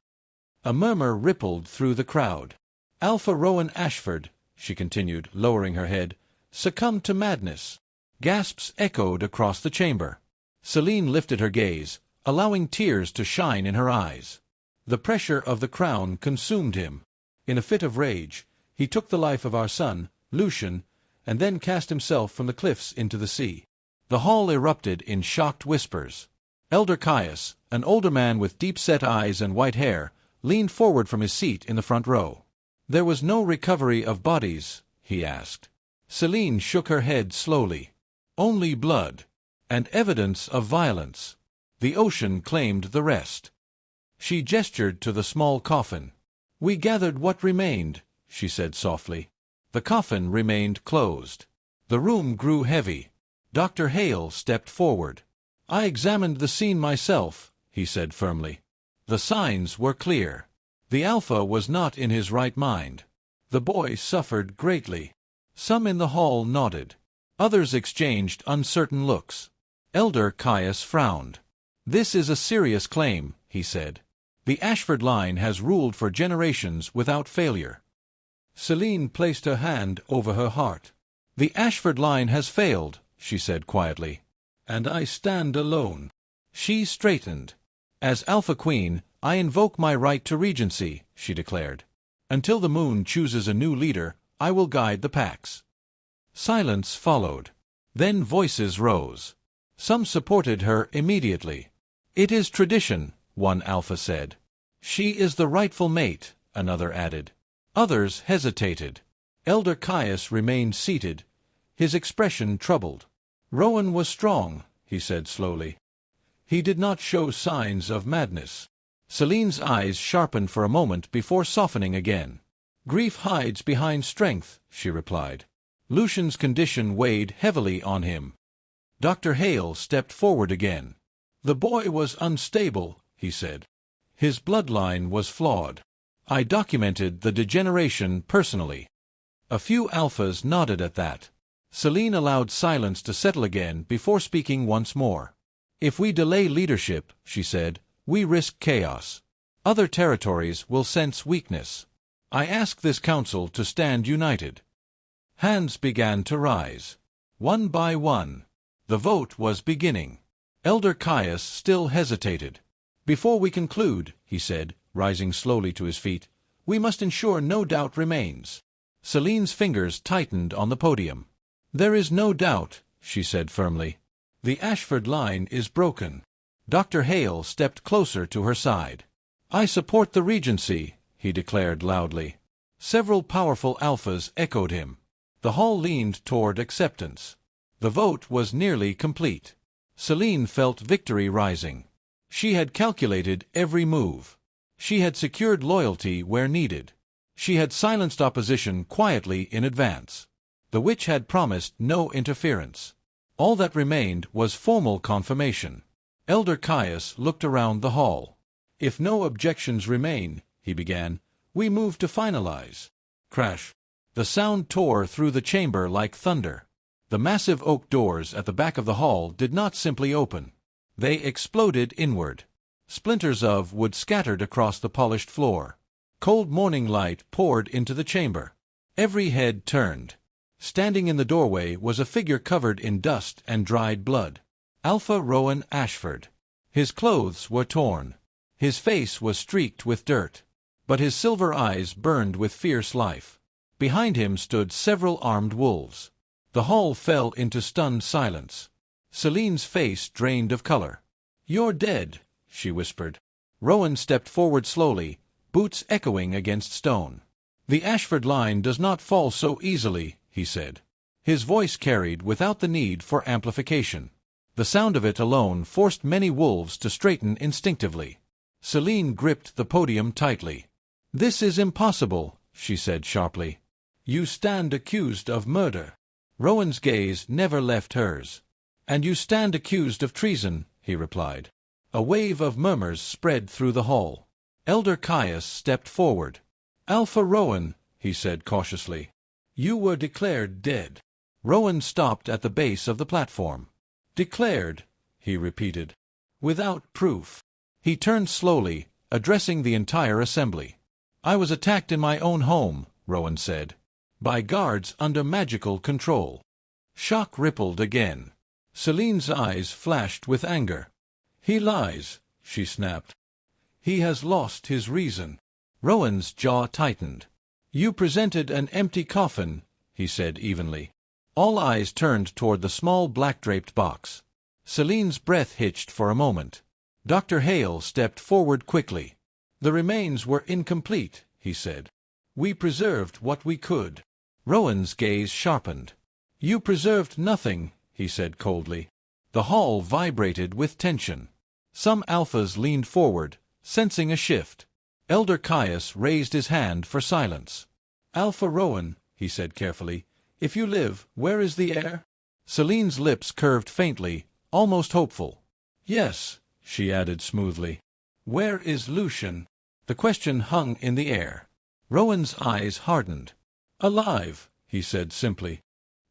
A murmur rippled through the crowd. "Alpha Rowan Ashford," she continued, lowering her head, "succumbed to madness." Gasps echoed across the chamber. Selene lifted her gaze, allowing tears to shine in her eyes. The pressure of the crown consumed him. In a fit of rage, he took the life of our son, Lucian, and then cast himself from the cliffs into the sea. The hall erupted in shocked whispers. Elder Caius, an older man with deep-set eyes and white hair, leaned forward from his seat in the front row. "There was no recovery of bodies?" he asked. Selene shook her head slowly. "Only blood. And evidence of violence. The ocean claimed the rest." She gestured to the small coffin. "We gathered what remained," she said softly. The coffin remained closed. The room grew heavy. Dr. Hale stepped forward. "I examined the scene myself," he said firmly. The signs were clear. The Alpha was not in his right mind. The boy suffered greatly. Some in the hall nodded. Others exchanged uncertain looks. Elder Caius frowned. "This is a serious claim," he said. "The Ashford line has ruled for generations without failure." Selene placed her hand over her heart. "The Ashford line has failed," she said quietly. "And I stand alone." She straightened. "As Alpha Queen, I invoke my right to regency," she declared. "Until the moon chooses a new leader, I will guide the packs." Silence followed. Then voices rose. Some supported her immediately. "It is tradition," one Alpha said. "She is the rightful mate," another added. Others hesitated. Elder Caius remained seated, his expression troubled. "Rowan was strong," he said slowly. "He did not show signs of madness." Selene's eyes sharpened for a moment before softening again. "Grief hides behind strength," she replied. "Lucian's condition weighed heavily on him." Dr. Hale stepped forward again. "The boy was unstable," he said. "His bloodline was flawed. I documented the degeneration personally." A few Alphas nodded at that. Selene allowed silence to settle again before speaking once more. "If we delay leadership," she said, "we risk chaos. Other territories will sense weakness. I ask this council to stand united." Hands began to rise. One by one. The vote was beginning. Elder Caius still hesitated. "Before we conclude," he said, rising slowly to his feet, "we must ensure no doubt remains." Selene's fingers tightened on the podium. "There is no doubt," she said firmly. "The Ashford line is broken." Dr. Hale stepped closer to her side. "I support the Regency," he declared loudly. Several powerful Alphas echoed him. The hall leaned toward acceptance. The vote was nearly complete. Selene felt victory rising. She had calculated every move. She had secured loyalty where needed. She had silenced opposition quietly in advance. The witch had promised no interference. All that remained was formal confirmation. Elder Caius looked around the hall. "If no objections remain," he began, "we move to finalize." Crash! The sound tore through the chamber like thunder. The massive oak doors at the back of the hall did not simply open. They exploded inward. Splinters of wood scattered across the polished floor. Cold morning light poured into the chamber. Every head turned. Standing in the doorway was a figure covered in dust and dried blood. Alpha Rowan Ashford. His clothes were torn. His face was streaked with dirt. But his silver eyes burned with fierce life. Behind him stood several armed wolves. The hall fell into stunned silence. Selene's face drained of color. "You're dead," she whispered. Rowan stepped forward slowly, boots echoing against stone. "The Ashford line does not fall so easily," he said. His voice carried without the need for amplification. The sound of it alone forced many wolves to straighten instinctively. Selene gripped the podium tightly. "This is impossible," she said sharply. "You stand accused of murder." Rowan's gaze never left hers. "And you stand accused of treason," he replied. A wave of murmurs spread through the hall. Elder Caius stepped forward. "Alpha Rowan," he said cautiously, "you were declared dead." Rowan stopped at the base of the platform. "Declared," he repeated. "Without proof." He turned slowly, addressing the entire assembly. "I was attacked in my own home," Rowan said, "by guards under magical control." Shock rippled again. Celine's eyes flashed with anger. "He lies," she snapped. "He has lost his reason." Rowan's jaw tightened. "You presented an empty coffin," he said evenly. All eyes turned toward the small black-draped box. Celine's breath hitched for a moment. Dr. Hale stepped forward quickly. "The remains were incomplete," he said. "We preserved what we could." Rowan's gaze sharpened. "You preserved nothing," he said coldly. The hall vibrated with tension. Some alphas leaned forward, sensing a shift. Elder Caius raised his hand for silence. "Alpha Rowan," he said carefully, "if you live, where is the heir?" Celine's lips curved faintly, almost hopeful. "Yes," she added smoothly. "Where is Lucian?" The question hung in the air. Rowan's eyes hardened. "Alive," he said simply.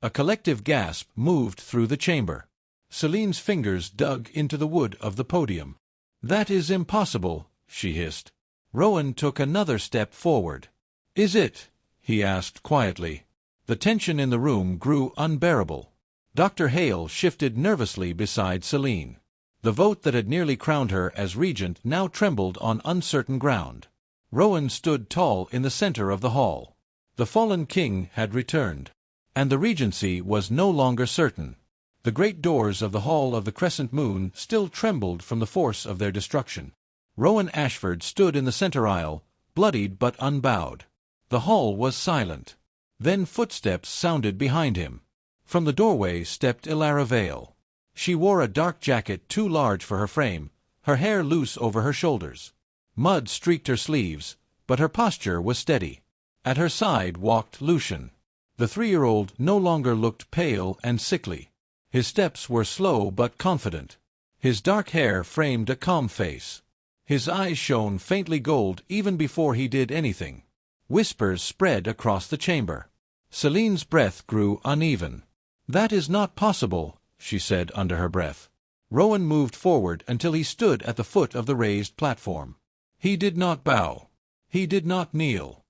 A collective gasp moved through the chamber. Celine's fingers dug into the wood of the podium. "That is impossible," she hissed. Rowan took another step forward. "Is it?" he asked quietly. The tension in the room grew unbearable. Dr. Hale shifted nervously beside Celine. The vote that had nearly crowned her as regent now trembled on uncertain ground. Rowan stood tall in the center of the hall. The fallen king had returned, and the regency was no longer certain. The great doors of the Hall of the Crescent Moon still trembled from the force of their destruction. Rowan Ashford stood in the center aisle, bloodied but unbowed. The hall was silent. Then footsteps sounded behind him. From the doorway stepped Ilara Vale. She wore a dark jacket too large for her frame, her hair loose over her shoulders. Mud streaked her sleeves, but her posture was steady. At her side walked Lucian. The 3-year-old no longer looked pale and sickly. His steps were slow but confident. His dark hair framed a calm face. His eyes shone faintly gold even before he did anything. Whispers spread across the chamber. Celine's breath grew uneven. "That is not possible," she said under her breath. Rowan moved forward until he stood at the foot of the raised platform. He did not bow. He did not kneel.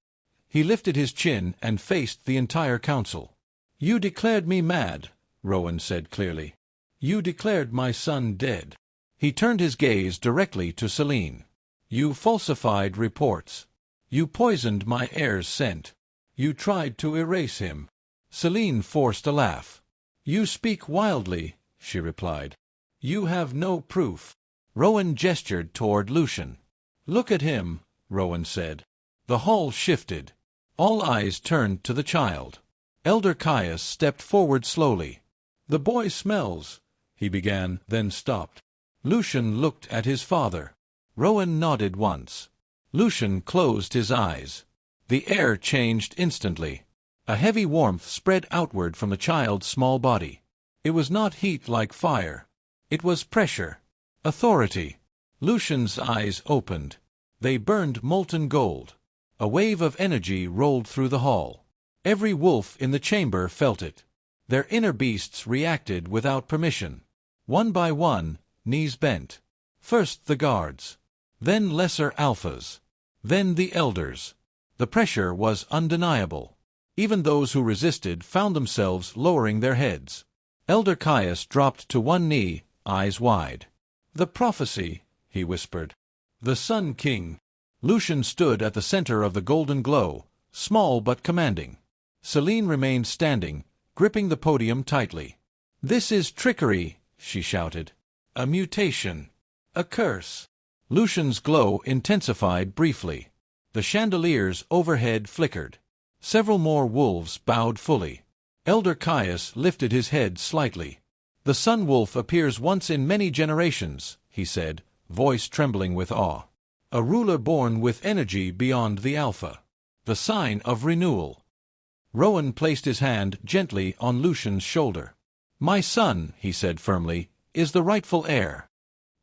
He lifted his chin and faced the entire council. "You declared me mad," Rowan said clearly. "You declared my son dead." He turned his gaze directly to Celine. "You falsified reports. You poisoned my heir's scent. You tried to erase him." Celine forced a laugh. "You speak wildly," she replied. "You have no proof." Rowan gestured toward Lucian. "Look at him," Rowan said. The hall shifted. All eyes turned to the child. Elder Caius stepped forward slowly. "The boy smells," he began, then stopped. Lucian looked at his father. Rowan nodded once. Lucian closed his eyes. The air changed instantly. A heavy warmth spread outward from the child's small body. It was not heat like fire. It was pressure. Authority. Lucian's eyes opened. They burned molten gold. A wave of energy rolled through the hall. Every wolf in the chamber felt it. Their inner beasts reacted without permission. One by one, knees bent. First the guards. Then lesser alphas. Then the elders. The pressure was undeniable. Even those who resisted found themselves lowering their heads. Elder Caius dropped to one knee, eyes wide. "The prophecy," he whispered. "The Sun King." Lucian stood at the center of the golden glow, small but commanding. Celine remained standing, gripping the podium tightly. "This is trickery," she shouted. "A mutation. A curse." Lucian's glow intensified briefly. The chandeliers overhead flickered. Several more wolves bowed fully. Elder Caius lifted his head slightly. "The Sun Wolf appears once in many generations," he said, voice trembling with awe. "A ruler born with energy beyond the Alpha. The sign of renewal." Rowan placed his hand gently on Lucian's shoulder. "My son," he said firmly, "is the rightful heir."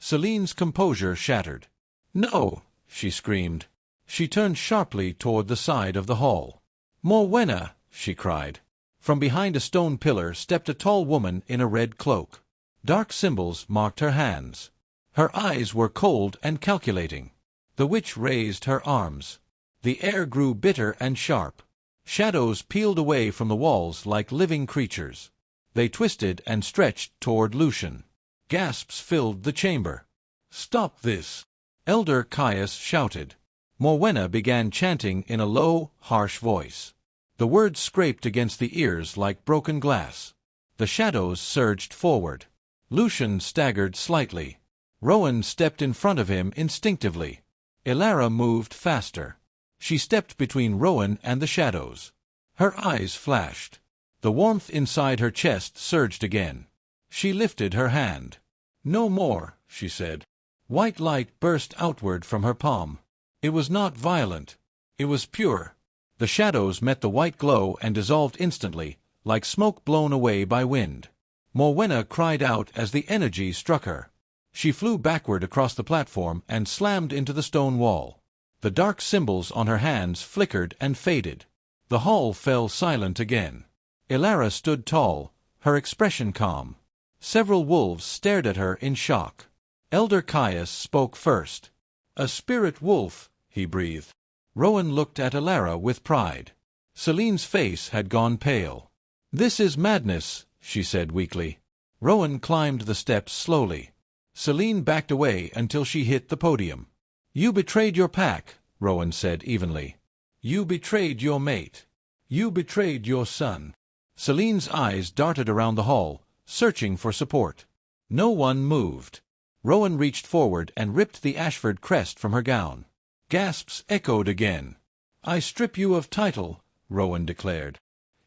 Celine's composure shattered. "No!" she screamed. She turned sharply toward the side of the hall. "Morwenna!" she cried. From behind a stone pillar stepped a tall woman in a red cloak. Dark symbols marked her hands. Her eyes were cold and calculating. The witch raised her arms. The air grew bitter and sharp. Shadows peeled away from the walls like living creatures. They twisted and stretched toward Lucian. Gasps filled the chamber. "Stop this!" Elder Caius shouted. Morwenna began chanting in a low, harsh voice. The words scraped against the ears like broken glass. The shadows surged forward. Lucian staggered slightly. Rowan stepped in front of him instinctively. Elara moved faster. She stepped between Rowan and the shadows. Her eyes flashed. The warmth inside her chest surged again. She lifted her hand. "No more," she said. White light burst outward from her palm. It was not violent. It was pure. The shadows met the white glow and dissolved instantly, like smoke blown away by wind. Morwenna cried out as the energy struck her. She flew backward across the platform and slammed into the stone wall. The dark symbols on her hands flickered and faded. The hall fell silent again. Elara stood tall, her expression calm. Several wolves stared at her in shock. Elder Caius spoke first. "A spirit wolf," he breathed. Rowan looked at Elara with pride. Celine's face had gone pale. "This is madness," she said weakly. Rowan climbed the steps slowly. Celine backed away until she hit the podium. "You betrayed your pack," Rowan said evenly. "You betrayed your mate. You betrayed your son." Celine's eyes darted around the hall, searching for support. No one moved. Rowan reached forward and ripped the Ashford crest from her gown. Gasps echoed again. "I strip you of title," Rowan declared.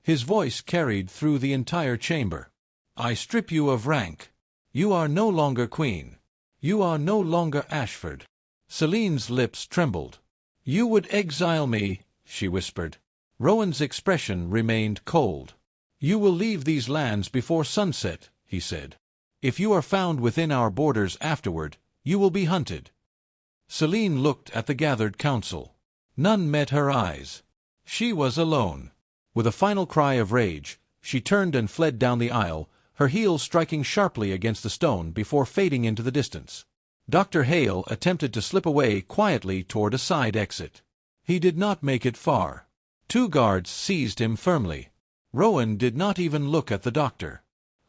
His voice carried through the entire chamber. "I strip you of rank. You are no longer queen. You are no longer Ashford." Celine's lips trembled. "You would exile me," she whispered. Rowan's expression remained cold. "You will leave these lands before sunset," he said. "If you are found within our borders afterward, you will be hunted." Celine looked at the gathered council. None met her eyes. She was alone. With a final cry of rage, she turned and fled down the aisle, her heels striking sharply against the stone before fading into the distance. Dr. Hale attempted to slip away quietly toward a side exit. He did not make it far. 2 guards seized him firmly. Rowan did not even look at the doctor.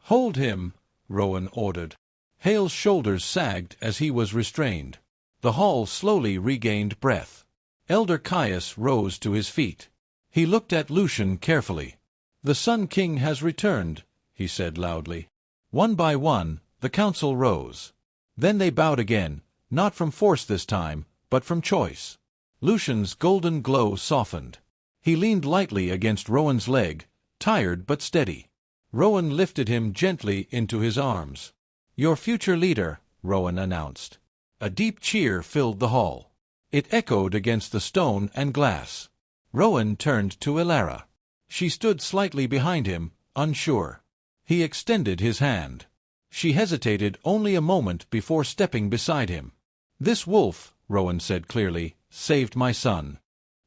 "Hold him," Rowan ordered. Hale's shoulders sagged as he was restrained. The hall slowly regained breath. Elder Caius rose to his feet. He looked at Lucian carefully. "The Sun King has returned," he said loudly. One by one, the council rose. Then they bowed again, not from force this time, but from choice. Lucian's golden glow softened. He leaned lightly against Rowan's leg, tired but steady. Rowan lifted him gently into his arms. "Your future leader," Rowan announced. A deep cheer filled the hall. It echoed against the stone and glass. Rowan turned to Elara. She stood slightly behind him, unsure. He extended his hand. She hesitated only a moment before stepping beside him. "This wolf," Rowan said clearly, "saved my son."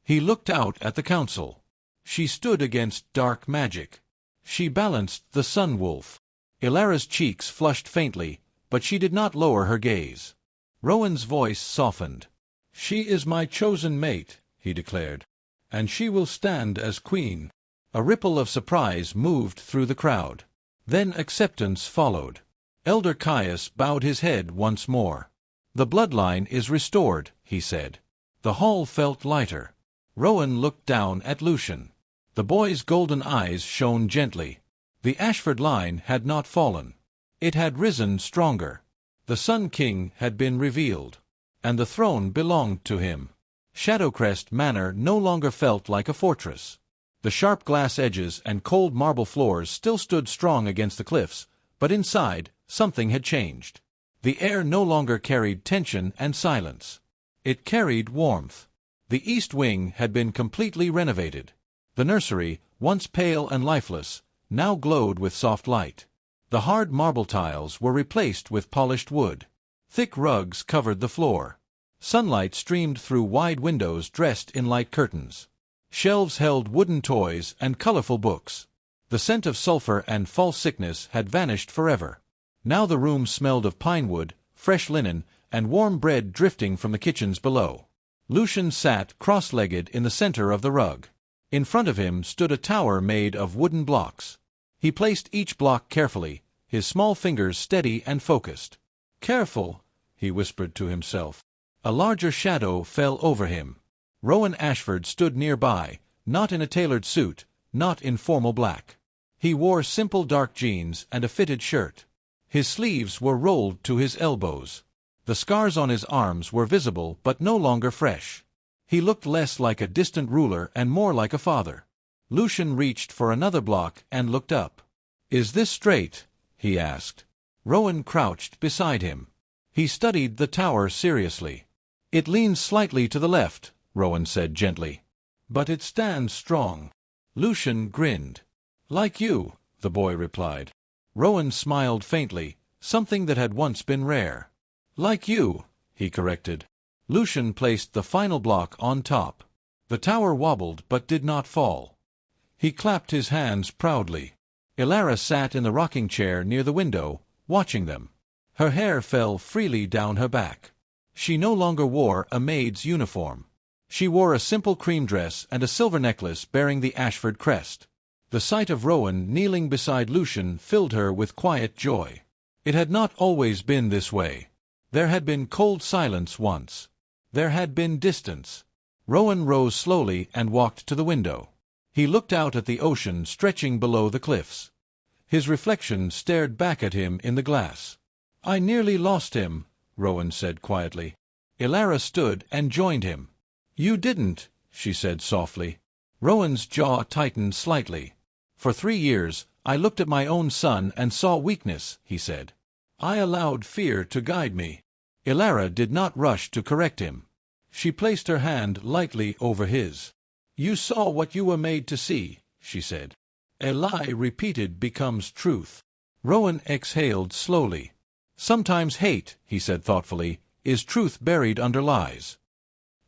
He looked out at the council. She stood against dark magic. She balanced the sun wolf. Elara's cheeks flushed faintly, but she did not lower her gaze. Rowan's voice softened. "She is my chosen mate," he declared, "and she will stand as queen." A ripple of surprise moved through the crowd. Then acceptance followed. Elder Caius bowed his head once more. "The bloodline is restored," he said. The hall felt lighter. Rowan looked down at Lucian. The boy's golden eyes shone gently. The Ashford line had not fallen. It had risen stronger. The Sun King had been revealed, and the throne belonged to him. Shadowcrest Manor no longer felt like a fortress. The sharp glass edges and cold marble floors still stood strong against the cliffs, but inside, something had changed. The air no longer carried tension and silence. It carried warmth. The east wing had been completely renovated. The nursery, once pale and lifeless, now glowed with soft light. The hard marble tiles were replaced with polished wood. Thick rugs covered the floor. Sunlight streamed through wide windows dressed in light curtains. Shelves held wooden toys and colorful books. The scent of sulfur and false sickness had vanished forever. Now the room smelled of pine wood, fresh linen, and warm bread drifting from the kitchens below. Lucian sat cross-legged in the center of the rug. In front of him stood a tower made of wooden blocks. He placed each block carefully, his small fingers steady and focused. "Careful," he whispered to himself. A larger shadow fell over him. Rowan Ashford stood nearby, not in a tailored suit, not in formal black. He wore simple dark jeans and a fitted shirt. His sleeves were rolled to his elbows. The scars on his arms were visible but no longer fresh. He looked less like a distant ruler and more like a father. Lucian reached for another block and looked up. "Is this straight?" he asked. Rowan crouched beside him. He studied the tower seriously. "It leans slightly to the left," Rowan said gently. "But it stands strong." Lucian grinned. "Like you," the boy replied. Rowan smiled faintly, something that had once been rare. "Like you," he corrected. Lucian placed the final block on top. The tower wobbled but did not fall. He clapped his hands proudly. Elara sat in the rocking chair near the window, watching them. Her hair fell freely down her back. She no longer wore a maid's uniform. She wore a simple cream dress and a silver necklace bearing the Ashford crest. The sight of Rowan kneeling beside Lucian filled her with quiet joy. It had not always been this way. There had been cold silence once. There had been distance. Rowan rose slowly and walked to the window. He looked out at the ocean stretching below the cliffs. His reflection stared back at him in the glass. "I nearly lost him," Rowan said quietly. Elara stood and joined him. "You didn't," she said softly. Rowan's jaw tightened slightly. "For 3 years, I looked at my own son and saw weakness," he said. "I allowed fear to guide me." Elara did not rush to correct him. She placed her hand lightly over his. "You saw what you were made to see," she said. "A lie repeated becomes truth." Rowan exhaled slowly. "Sometimes hate," he said thoughtfully, "is truth buried under lies."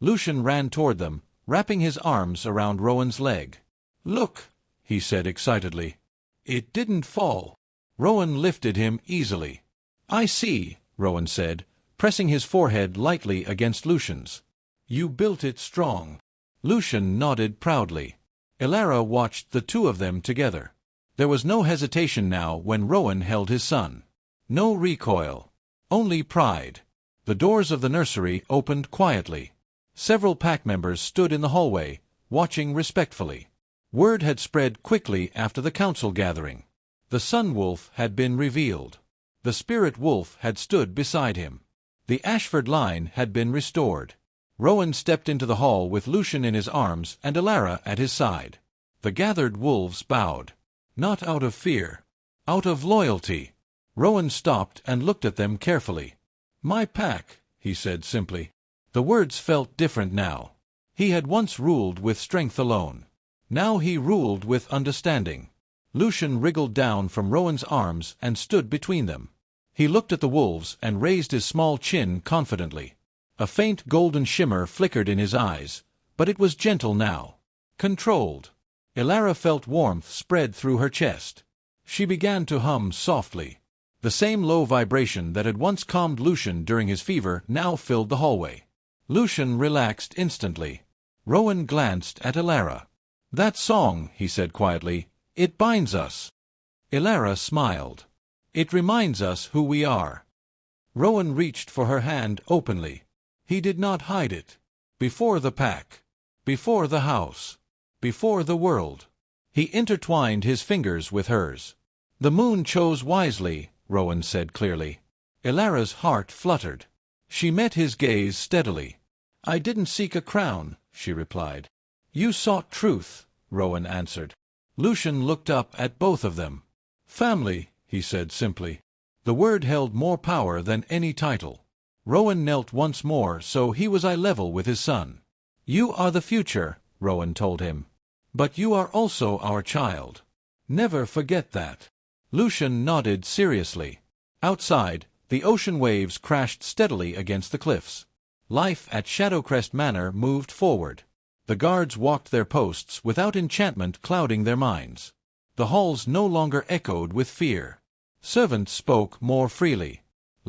Lucian ran toward them, wrapping his arms around Rowan's leg. "Look," he said excitedly. "It didn't fall." Rowan lifted him easily. "I see," Rowan said, pressing his forehead lightly against Lucian's. "You built it strong." Lucian nodded proudly. Elara watched the two of them together. There was no hesitation now when Rowan held his son. No recoil. Only pride. The doors of the nursery opened quietly. Several pack members stood in the hallway, watching respectfully. Word had spread quickly after the council gathering. The Sun Wolf had been revealed. The Spirit Wolf had stood beside him. The Ashford line had been restored. Rowan stepped into the hall with Lucian in his arms and Elara at his side. The gathered wolves bowed. Not out of fear. Out of loyalty. Rowan stopped and looked at them carefully. "My pack," he said simply. The words felt different now. He had once ruled with strength alone. Now he ruled with understanding. Lucian wriggled down from Rowan's arms and stood between them. He looked at the wolves and raised his small chin confidently. A faint golden shimmer flickered in his eyes, but it was gentle now. Controlled. Elara felt warmth spread through her chest. She began to hum softly. The same low vibration that had once calmed Lucian during his fever now filled the hallway. Lucian relaxed instantly. Rowan glanced at Elara. "That song," he said quietly, "it binds us." Elara smiled. "It reminds us who we are." Rowan reached for her hand openly. He did not hide it. Before the pack. Before the house. Before the world. He intertwined his fingers with hers. "The moon chose wisely," Rowan said clearly. Elara's heart fluttered. She met his gaze steadily. "I didn't seek a crown," she replied. "You sought truth," Rowan answered. Lucian looked up at both of them. "Family," he said simply. The word held more power than any title. Rowan knelt once more so he was eye level with his son. "You are the future," Rowan told him. "But you are also our child. Never forget that." Lucian nodded seriously. Outside, the ocean waves crashed steadily against the cliffs. Life at Shadowcrest Manor moved forward. The guards walked their posts without enchantment clouding their minds. The halls no longer echoed with fear. Servants spoke more freely.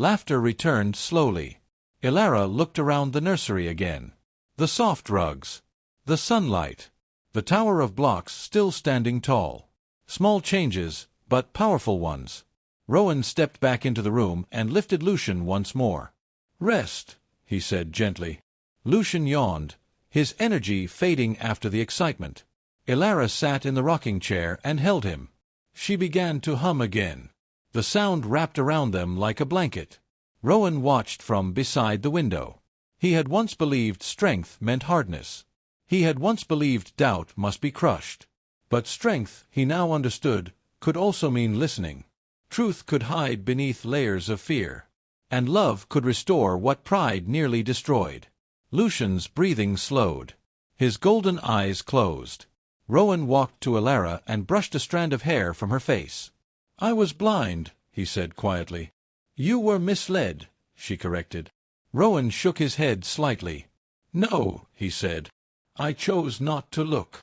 Laughter returned slowly. Elara looked around the nursery again. The soft rugs. The sunlight. The tower of blocks still standing tall. Small changes, but powerful ones. Rowan stepped back into the room and lifted Lucian once more. "Rest," he said gently. Lucian yawned, his energy fading after the excitement. Elara sat in the rocking chair and held him. She began to hum again. The sound wrapped around them like a blanket. Rowan watched from beside the window. He had once believed strength meant hardness. He had once believed doubt must be crushed. But strength, he now understood, could also mean listening. Truth could hide beneath layers of fear. And love could restore what pride nearly destroyed. Lucian's breathing slowed. His golden eyes closed. Rowan walked to Elara and brushed a strand of hair from her face. "I was blind," he said quietly. "You were misled," she corrected. Rowan shook his head slightly. "No," he said. "I chose not to look."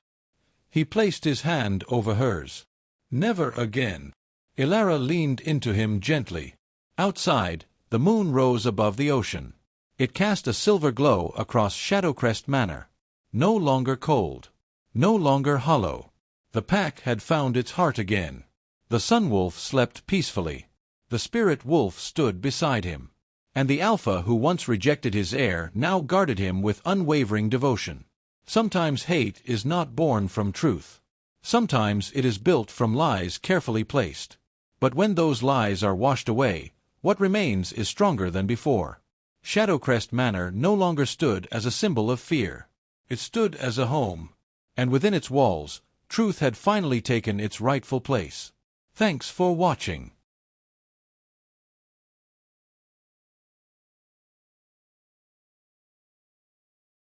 He placed his hand over hers. "Never again." Elara leaned into him gently. Outside, the moon rose above the ocean. It cast a silver glow across Shadowcrest Manor. No longer cold. No longer hollow. The pack had found its heart again. The Sun-Wolf slept peacefully. The Spirit Wolf stood beside him. And the Alpha who once rejected his heir now guarded him with unwavering devotion. Sometimes hate is not born from truth. Sometimes it is built from lies carefully placed. But when those lies are washed away, what remains is stronger than before. Shadowcrest Manor no longer stood as a symbol of fear. It stood as a home. And within its walls, truth had finally taken its rightful place. Thanks for watching.